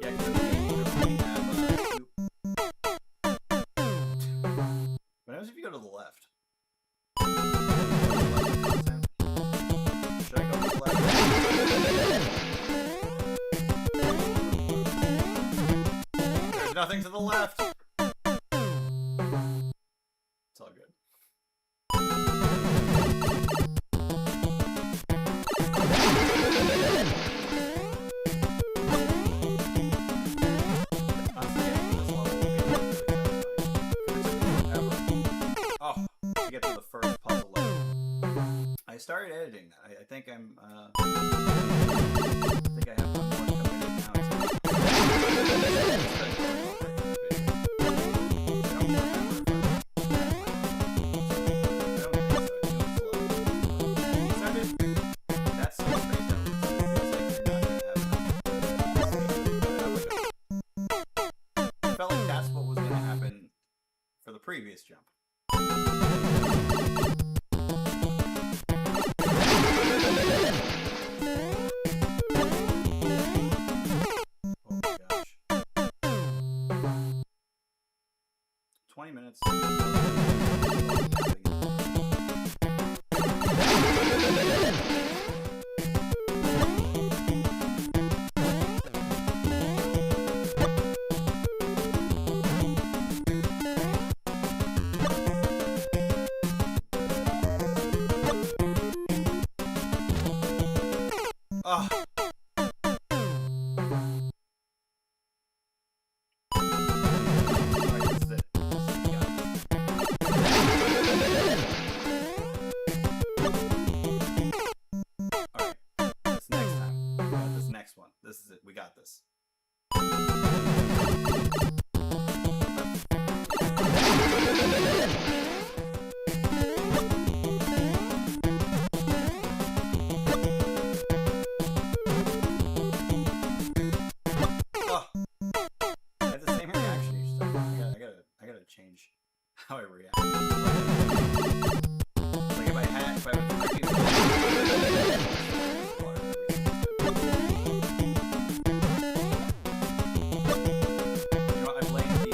Yeah, because we have what happens if you go to the left? Should I go to the left? There's nothing to the left. It's all good. Oh, to get to the first puzzle level. I started editing that. I think I have one more coming in now. For the previous jump. Oh my gosh. 20 minutes. Oh. Alright, this is it. Alright, this next time. We got this next one. This is it. We got this. Change how I react. Like if I was drinking you know, I blame the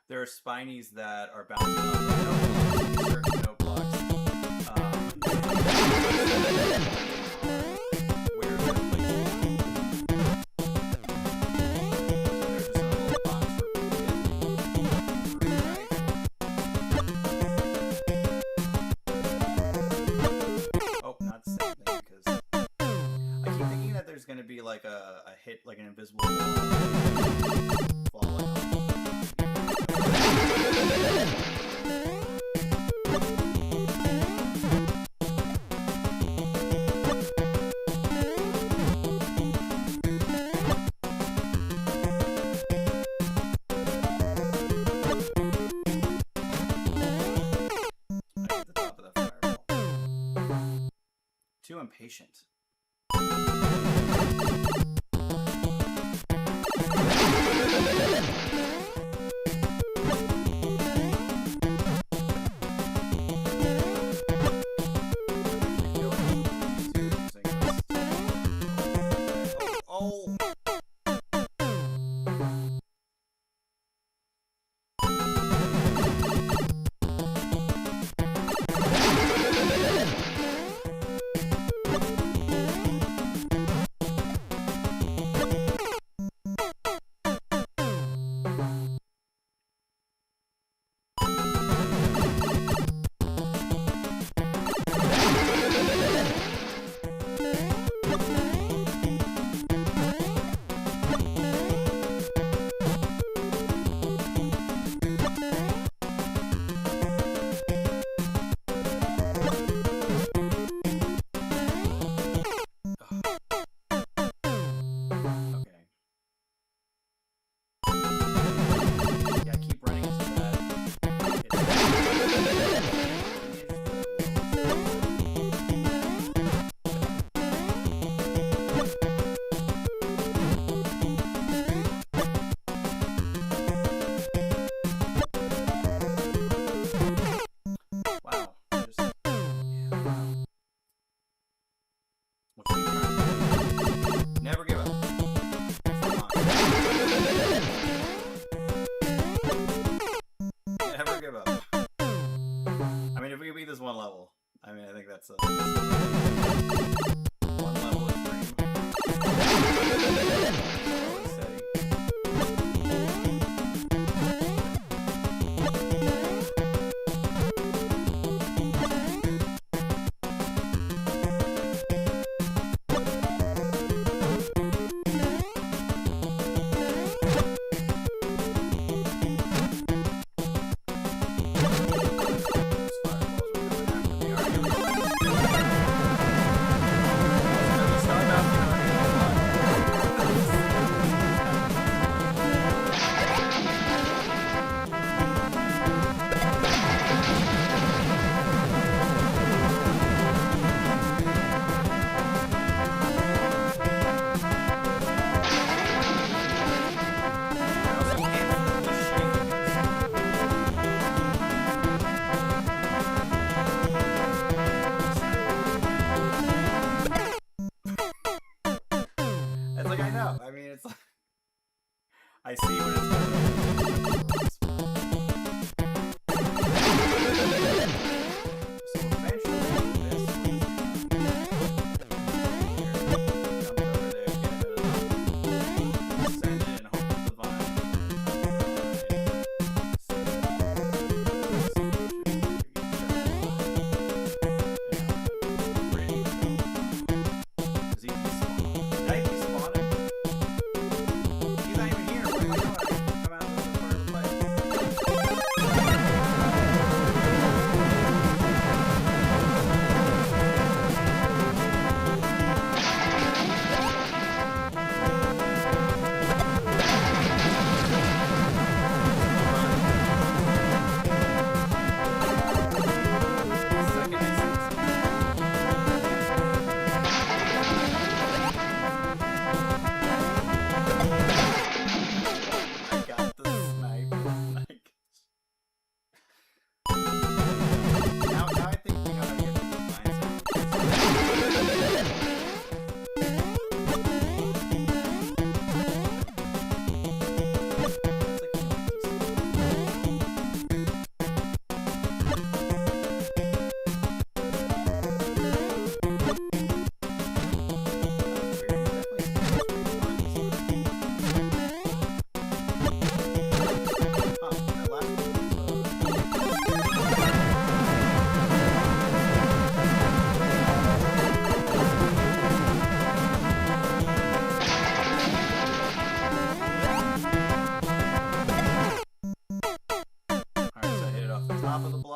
there are spinies that are bouncing off of certain note blocks. like a hit, like an invisible falling off. Too impatient. Oh. Never give up. Never give up. I mean, if we beat this one level, I mean, I think that's a one level extreme.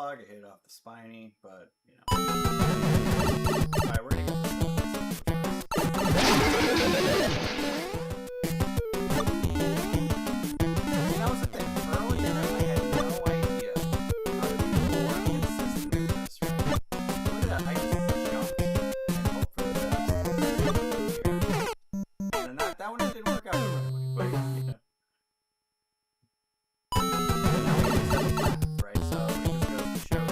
log. It hit off the spiny, but you know. Alright, we're gonna get this. That was the thing. Earlier, I had no idea how to be more consistent with this, right? Look at that. I just jumped and hoped for the best. And then that one didn't work out the right way, but yeah. Right, so it just goes to show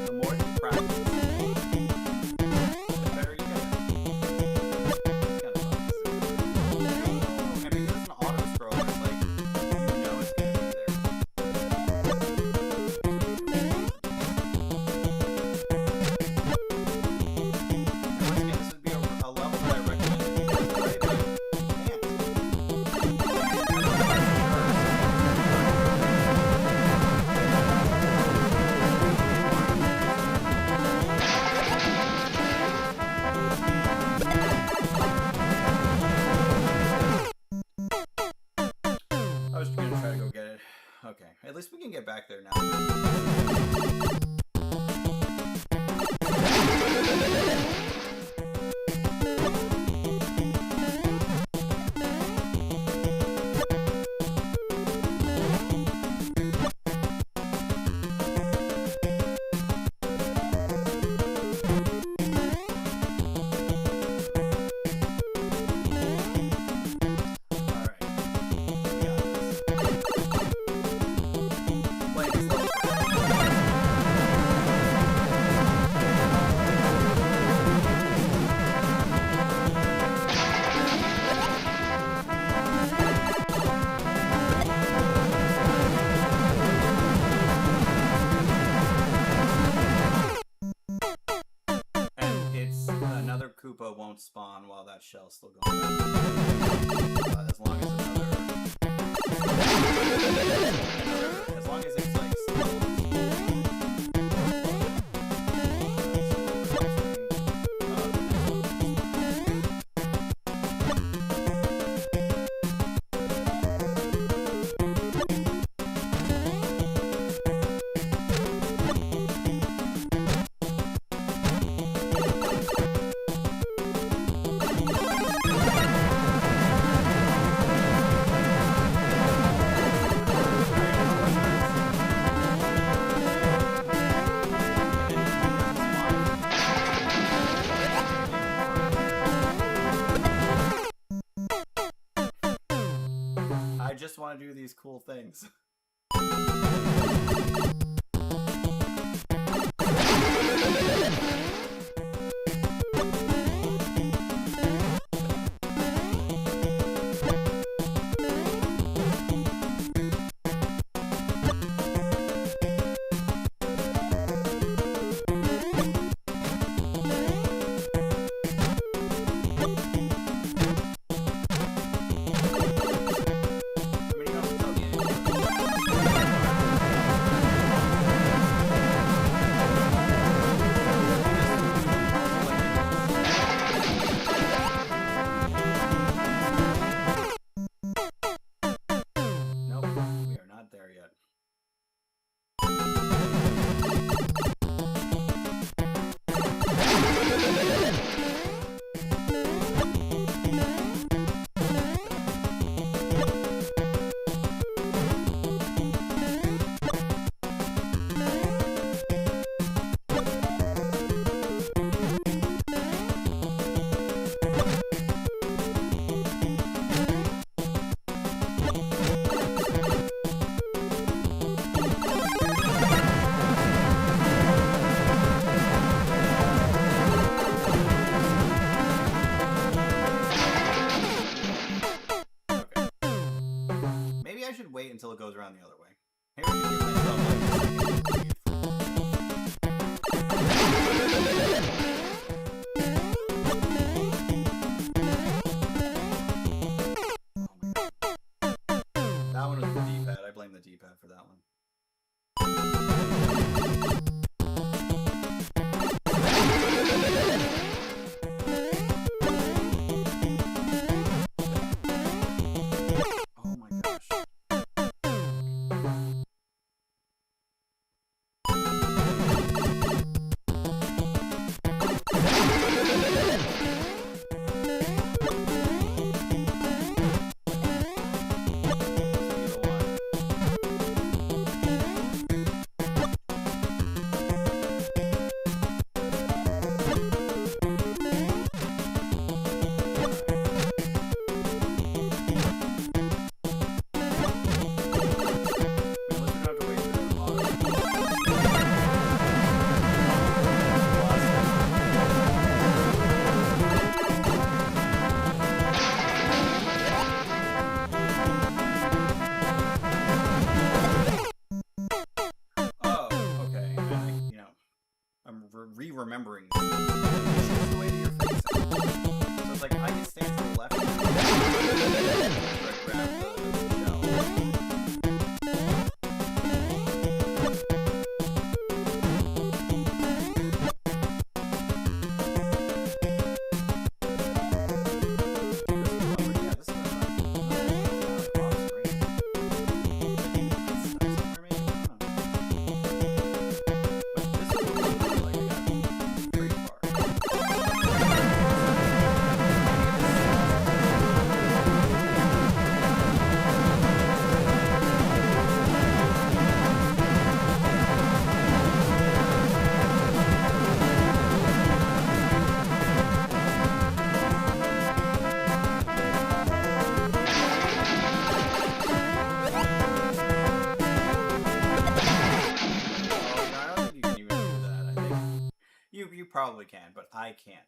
the more you practice, the better you get. It's kind of fun. And because it's an auto scroller, it's like you know it's gonna be there. And once again, this would be a level that I recommend that you guys play, but you can't. I was gonna try to go get it. Okay, at least we can get back there now. And it's another Koopa won't spawn while that shell's still going. As long as as long as it's like still. I just want to do these cool things. Until it goes around the other way. Maybe I should give myself like that one was the D-pad. I blame the D-pad for that one. Oh my gosh. remembering this. He shoots the way to your face. So it's like I can stand to the left. Grab the shell. You probably can, but I can't.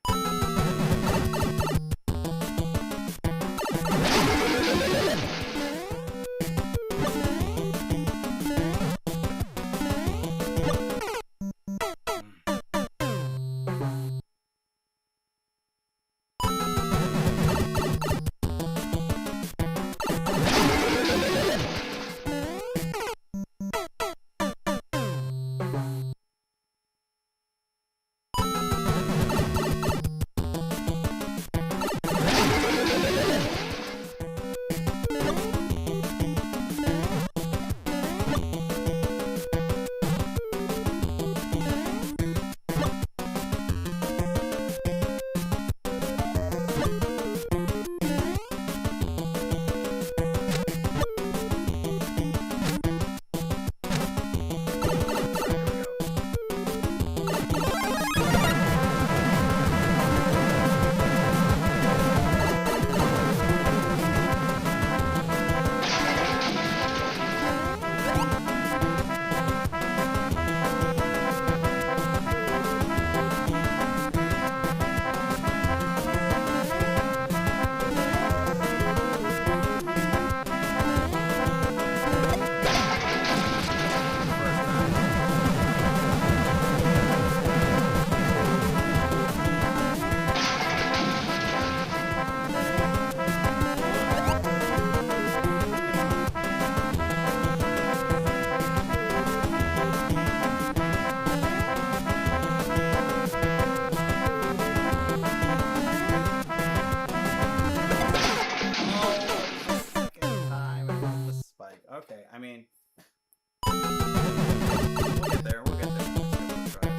Okay, I mean, we'll get there. We'll get there. Next couple of tries.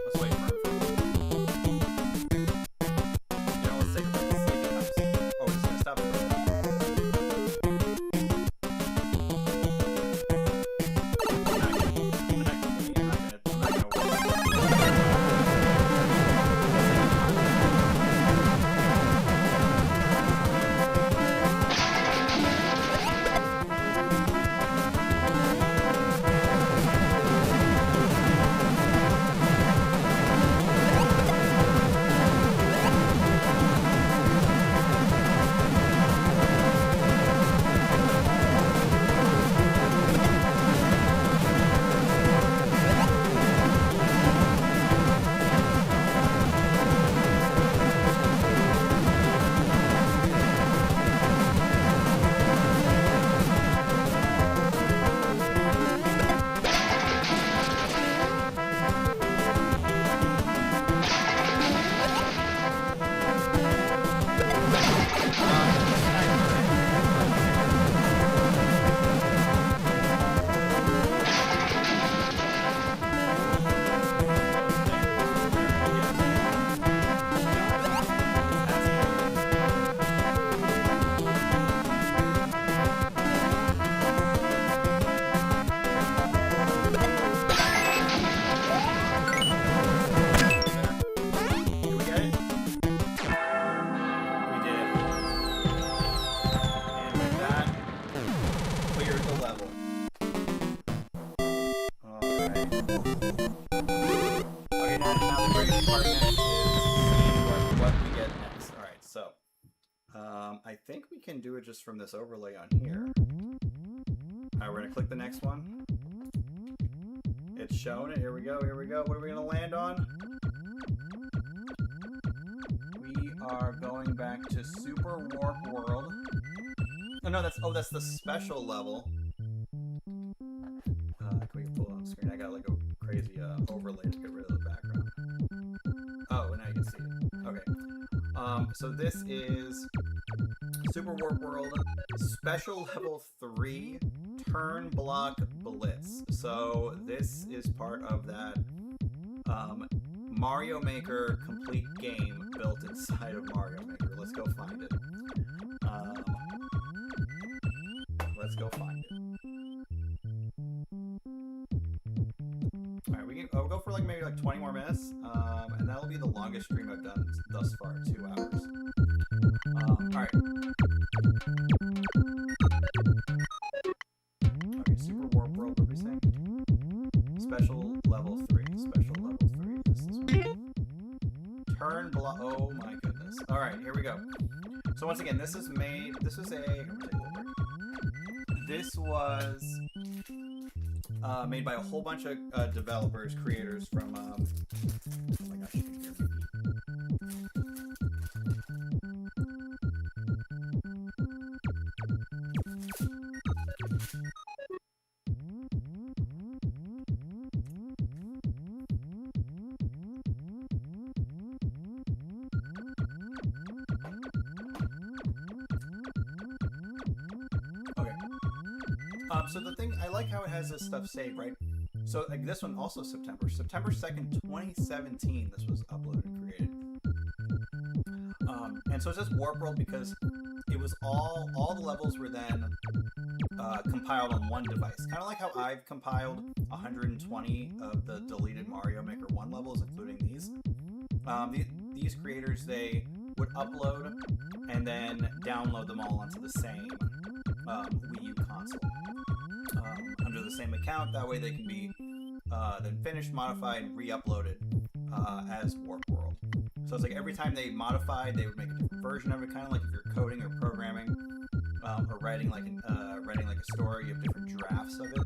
Let's wait for him. You know, let's take a look and see I think we can do it just from this overlay on here. Alright, we're gonna click the next one. It's showing it. Here we go. Here we go. What are we gonna land on? We are going back to Super Warp World. Oh no, that's the special level. Can we pull it on the screen? I got like a crazy overlay to get rid of the background. Oh, now you can see it. Okay. So this is Super Warp World Special Level 3 Turn Block Blitz. So this is part of that Mario Maker complete game built inside of Mario Maker. Let's go find it. Let's go find it. Alright, we'll go for like maybe like 20 more minutes, and that'll be the longest stream I've done thus far, 2 hours. Alright. Okay, Super Warp World, what are we saying? Special level 3. Special level 3. This is one. Turn block. Oh my goodness. Alright, here we go. So once again, this was made by a whole bunch of developers, creators from, oh my gosh, you can hear me. So the thing, I like how it has this stuff saved, right? So like this one also September 2nd, 2017, this was uploaded and created. And so it's just Warp World because it was all the levels were then compiled on one device. Kind of like how I've compiled 120 of the deleted Mario Maker 1 levels, including these. These creators, they would upload and then download them all onto the same Wii U console. Under the same account, that way they can be then finished, modified, and re-uploaded as Warp World. So it's like every time they modified, they would make a different version of it, kind of like if you're coding or programming or writing like a story, you have different drafts of it,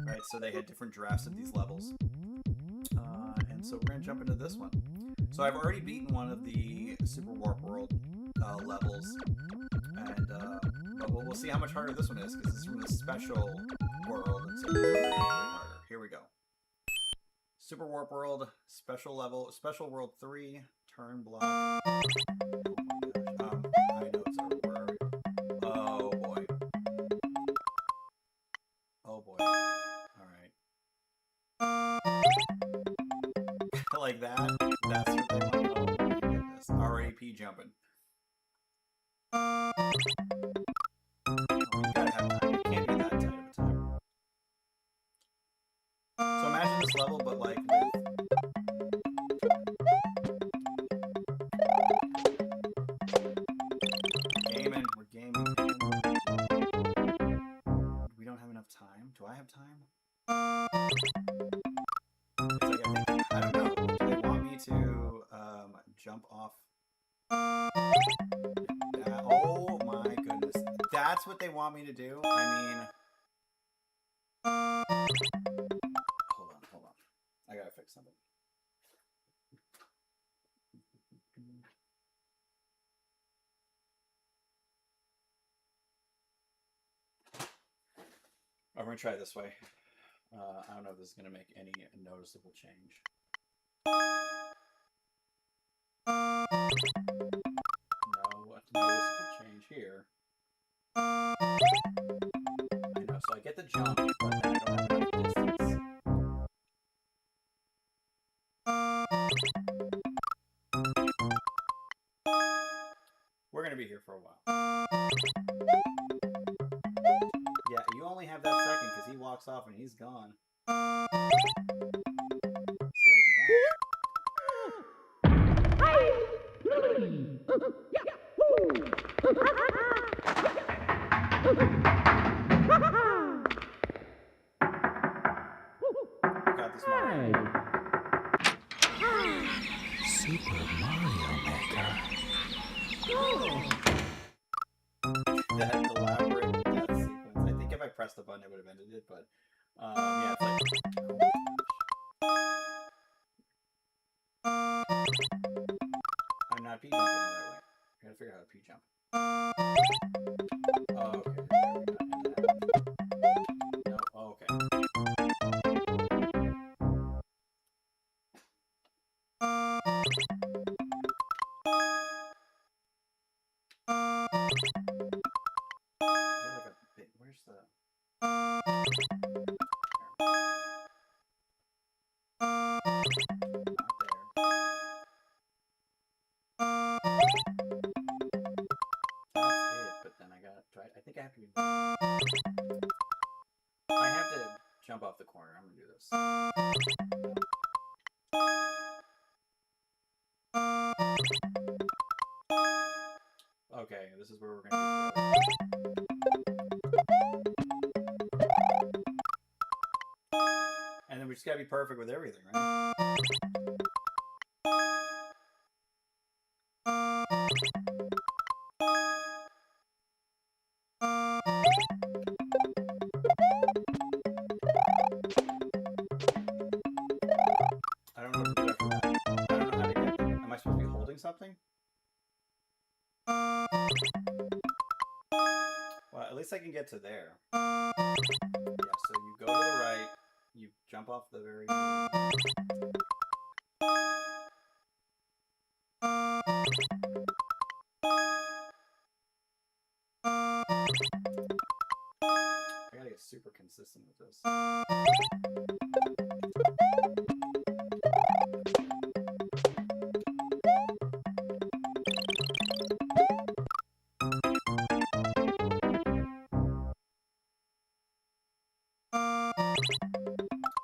right? So they had different drafts of these levels, and so we're gonna jump into this one. So I've already beaten one of the Super Warp World levels, and but we'll see how much harder this one is because it's from the special world, and so it's really harder. Here we go. Super Warp World, special level, Special World 3, Turn Block. Oh my gosh. I know it's over. Where are we? Oh boy. Oh boy. Alright. Like that? That's what they want. Oh my goodness. RAP jumping. Oh, you gotta have time. It can't be that tight of a time. So imagine this level, but like with... We're gaming. We don't have enough time? Do I have time? It's like, I don't know. Do they want me to jump off? Oh my goodness. That's what they want me to do? I mean... Hold on. I gotta fix something. I'm gonna try it this way. I don't know if this is gonna make any noticeable change. No noticeable change here. I know, so I get the jump, but then I don't have enough distance. We're gonna be here for a while. Yeah, you only have that second because he walks off and he's gone. Got this Mario. Super Mario Maker. button, it would have ended it. But yeah, it's like. I'm not P jumping the right way. I gotta figure out how to P jump. Oh, okay. No, oh, okay. Like a bit. Where's the? I think I have to be. I have to jump off the corner. I'm gonna do this. Okay, this is where we're gonna do. And then we just gotta be perfect with everything, right? I don't know what to do after that. I don't know how to get there. Am I supposed to be holding something? Well, at least I can get to there. Yeah, so you go to the right, you jump off the very... I gotta get super consistent with this.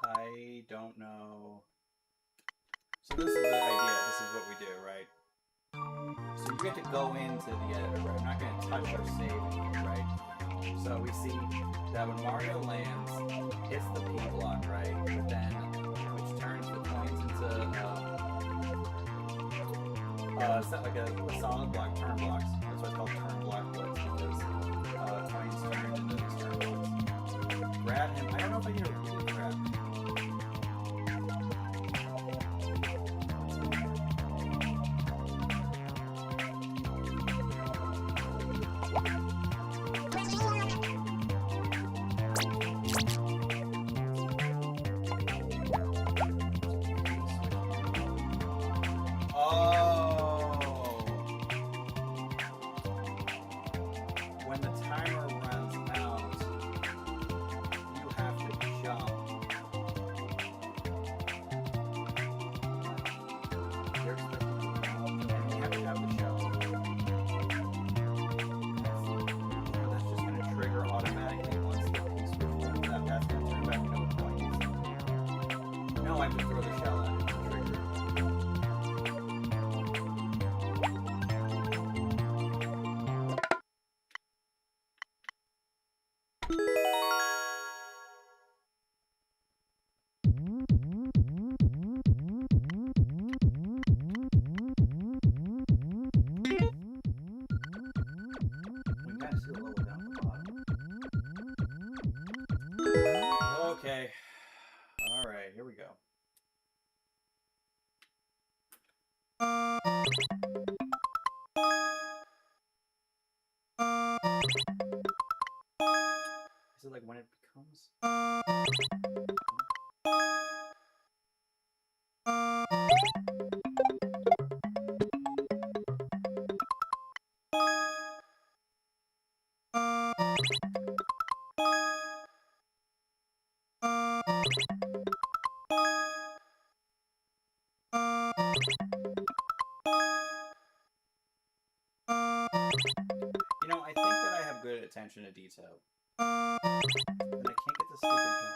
I don't know. So this is the idea. This is what we do, right? So you get to go into the editor, right? I'm not going to touch our save here, right? So we see that when Mario lands, hits the P block, right? But then, which turns the coins into set like a solid block, turn blocks. That's why it's called turn block blitz, because coins turn into these turn blocks. Grab him. I don't know if I need to really grab him. When the timer runs out, you have to jump. You're expected to jump, and you have to have the shell. That's just going to trigger automatically once the piece runs out. That's going to turn back into a point. No, I have to throw the shell at it to trigger it. Okay. All right, here we go. Is it like when it becomes? You know, I think that I have good attention to detail. And I can't get this stupid jump.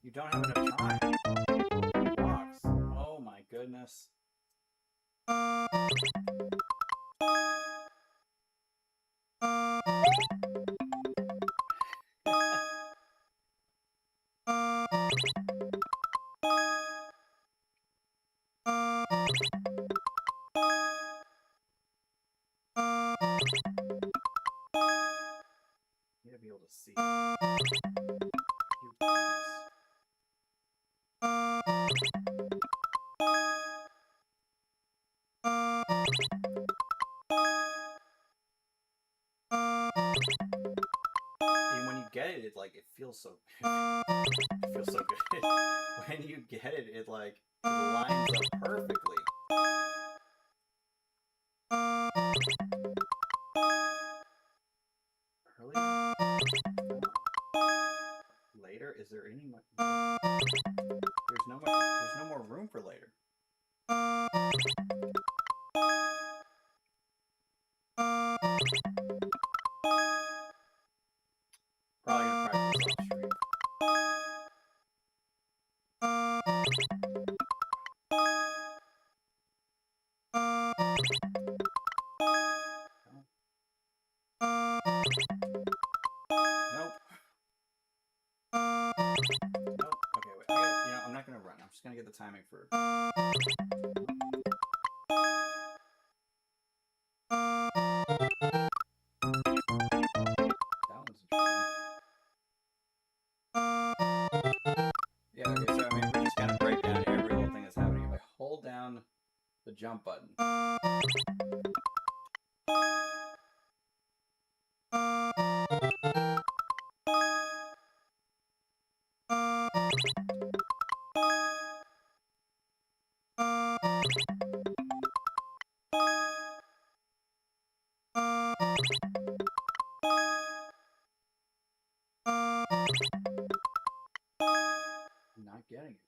You don't have enough time. Blocks. Oh my goodness. You gotta be able to see. You dumbass. And when you get it, it feels so. It feels so good. When you get it, it lines up perfectly. Earlier? No. Later? Is there any more? There's no more room for later. Probably gonna practice off stream. Nope. Nope. Okay, wait. I'm not gonna run. I'm just gonna get the timing for. That one's interesting. Yeah, okay, so we just kind of break down every little thing that's happening. If I hold down the jump button. I'm not getting it.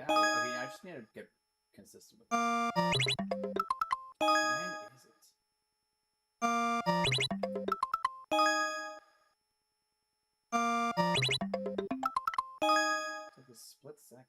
Okay, I just need to get consistent with this. When is it? It's like a split second.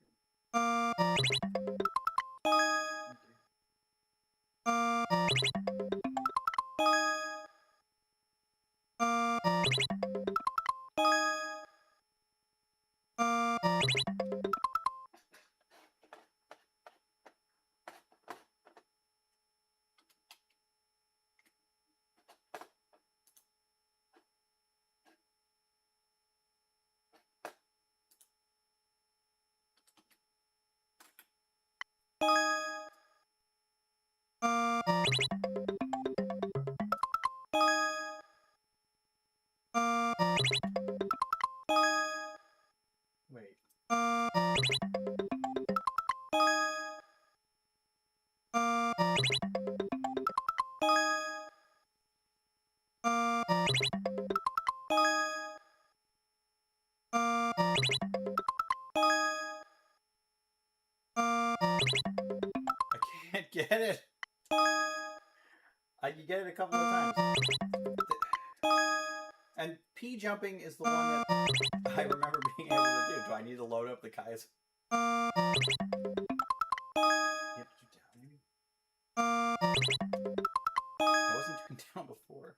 Wait. I can't get it. I can get it a couple of times. And P jumping is the one that I remember being able to do. Do I need to load up the Kai's? You have to do down, maybe? I wasn't doing down before.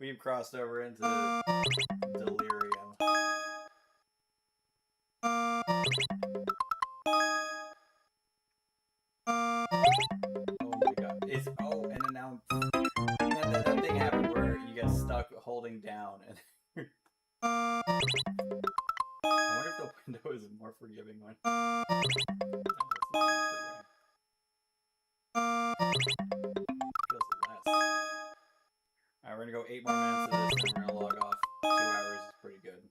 We've crossed over into delirium. Oh my god. And then now that thing happened where you get stuck holding down and I wonder if the window is a more forgiving one. No, it's not more forgiving. Feels less. Alright, we're gonna go 8 more minutes of this and we're gonna log off. 2 hours is pretty good.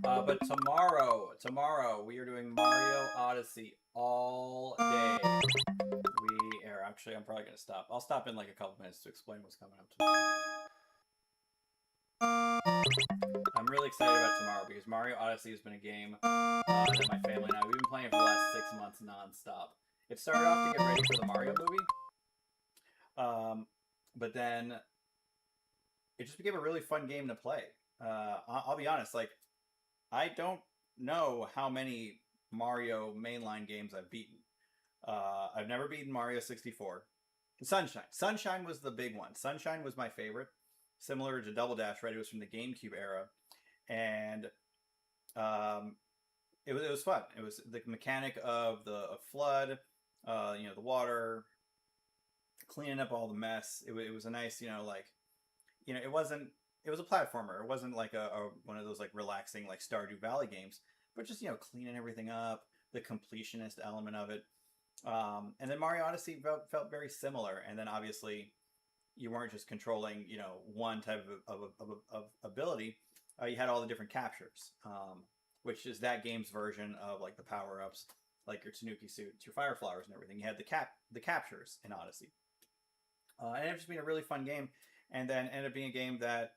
But tomorrow we are doing Mario Odyssey all day. Actually, I'm probably gonna stop. I'll stop in like a couple minutes to explain what's coming up tomorrow. I'm really excited about tomorrow because Mario Odyssey has been a game that my family and I, we've been playing it for the last 6 months non-stop. It started off to get ready for the Mario movie, but then it just became a really fun game to play. I'll be honest, I don't know how many Mario mainline games I've beaten. I've never beaten Mario 64. Sunshine. Sunshine was the big one. Sunshine was my favorite. Similar to Double Dash, right? It was from the GameCube era, and it was fun. It was the mechanic of the flood, the water, cleaning up all the mess. It was a nice, it wasn't. It was a platformer. It wasn't like a one of those like relaxing like Stardew Valley games, but just cleaning everything up, the completionist element of it. And then Mario Odyssey felt very similar. And then obviously you weren't just controlling, one type of ability. You had all the different captures, which is that game's version of like the power ups, like your Tanuki suits, your fire flowers, and everything. You had the captures in Odyssey, and it ended up just being a really fun game. And then ended up being a game that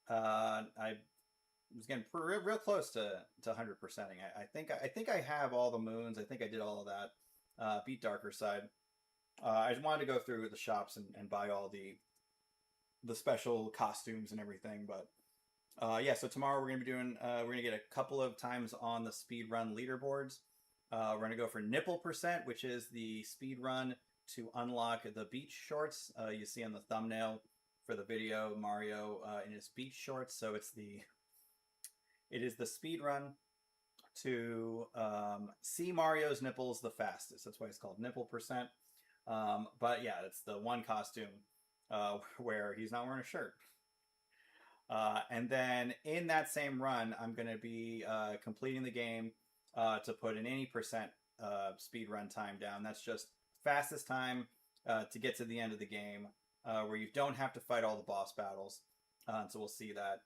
I was getting real close to 100%ing. I think I have all the moons. I think I did all of that. Beat Darker Side. I just wanted to go through the shops and buy all the special costumes and everything. But yeah, so tomorrow we're gonna be doing. We're gonna get a couple of times on the speed run leaderboards. We're gonna go for nipple percent, which is the speed run to unlock the beach shorts. You see on the thumbnail for the video, Mario in his beach shorts. So it is the speed run to see Mario's nipples the fastest. That's why it's called nipple percent. But yeah, it's the one costume where he's not wearing a shirt. And then in that same run, I'm going to be completing the game to put an any percent speed run time down. That's just fastest time to get to the end of the game, where you don't have to fight all the boss battles. So we'll see that.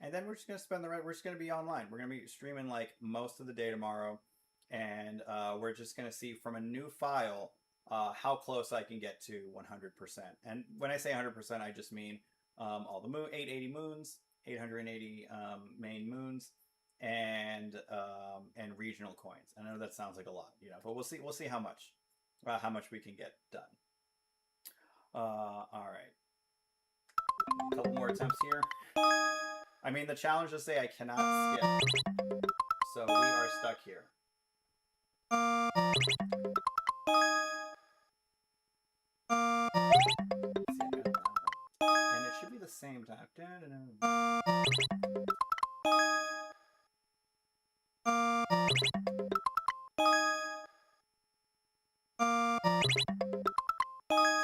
And then we're just going to we're just going to be online. We're going to be streaming like most of the day tomorrow. And we're just going to see from a new file how close I can get to 100%. And when I say 100%, I just mean all the 880 moons, 880 main moons, and regional coins. I know that sounds like a lot, but we'll see how much we can get done. All right, a couple more attempts here. I mean, the challenges say I cannot skip, so we are stuck here. And it should be the same time. See,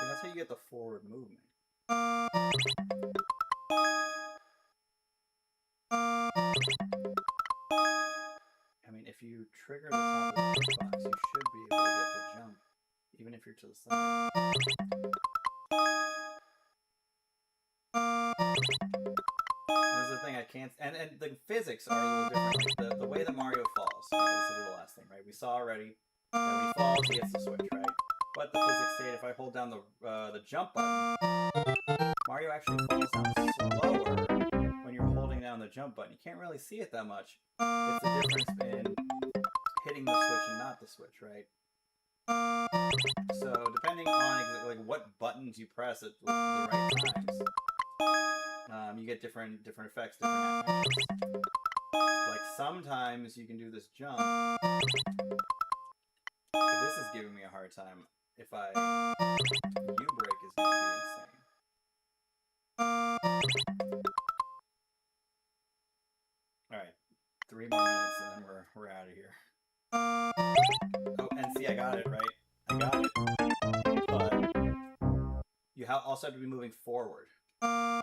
that's how you get the forward movement. I mean, if you trigger the top of the hitbox, you should be able to get the jump, even if you're to the side. That's the thing I can't... And the physics are a little different. Like the way that Mario falls, right? This will be the last thing, right? We saw already that when he falls, he gets the switch, right? But the physics state, if I hold down the jump button, Mario actually falls down slower when you're holding down the jump button. You can't really see it that much. It's the difference in hitting the switch and not the switch, right? So depending on like what buttons you press at the right times, you get different effects, different actions. Like sometimes you can do this jump. This is giving me a hard time. If U-break is going to be insane. Alright, 3 more minutes and then we're out of here. Oh, and see, I got it, right? I got it. But you also have to be moving forward. I'm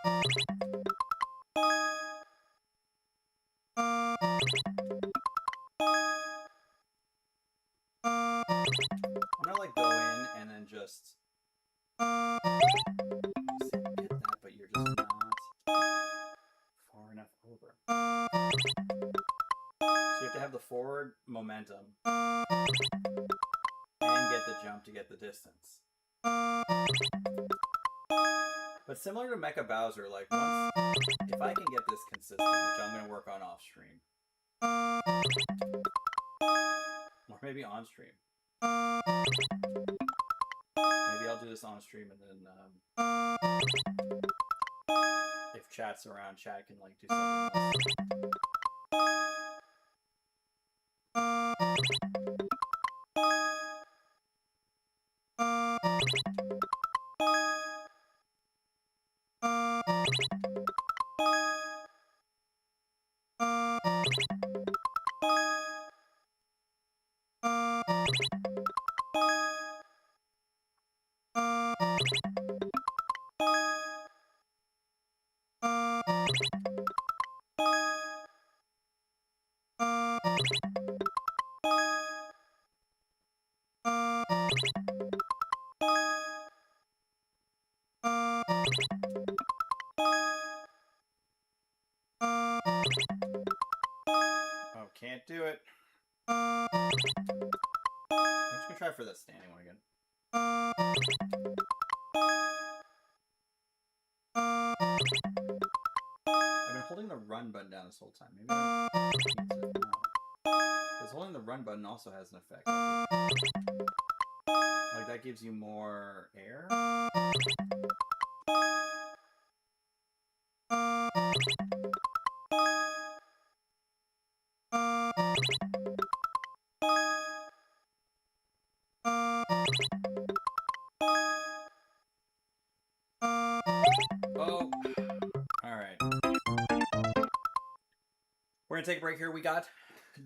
gonna like go in and then just get that, but you're just not far enough over. So you have to have the forward momentum and get the jump to get the distance. But similar to Mecha Bowser, like if I can get this consistent, which I'm gonna work on off stream. Or maybe on stream. Maybe I'll do this on stream and then if chat's around, chat can like do something else. Oh, can't do it. I'm just gonna try for that standing one again. I've been holding the run button down this whole time. Maybe I because holding the run button also has an effect. Like that gives you more air. Oh, all right. We're gonna take a break here. We got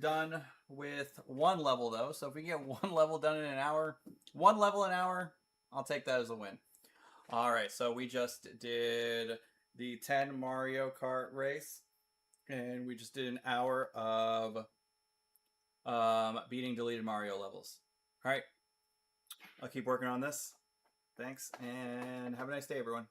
done with one level though, so if we get one level done in an hour, one level an hour, I'll take that as a win. All right, so we just did the 10 Mario Kart race, and we just did an hour of beating deleted Mario levels. All right, I'll keep working on this. Thanks, and have a nice day, everyone.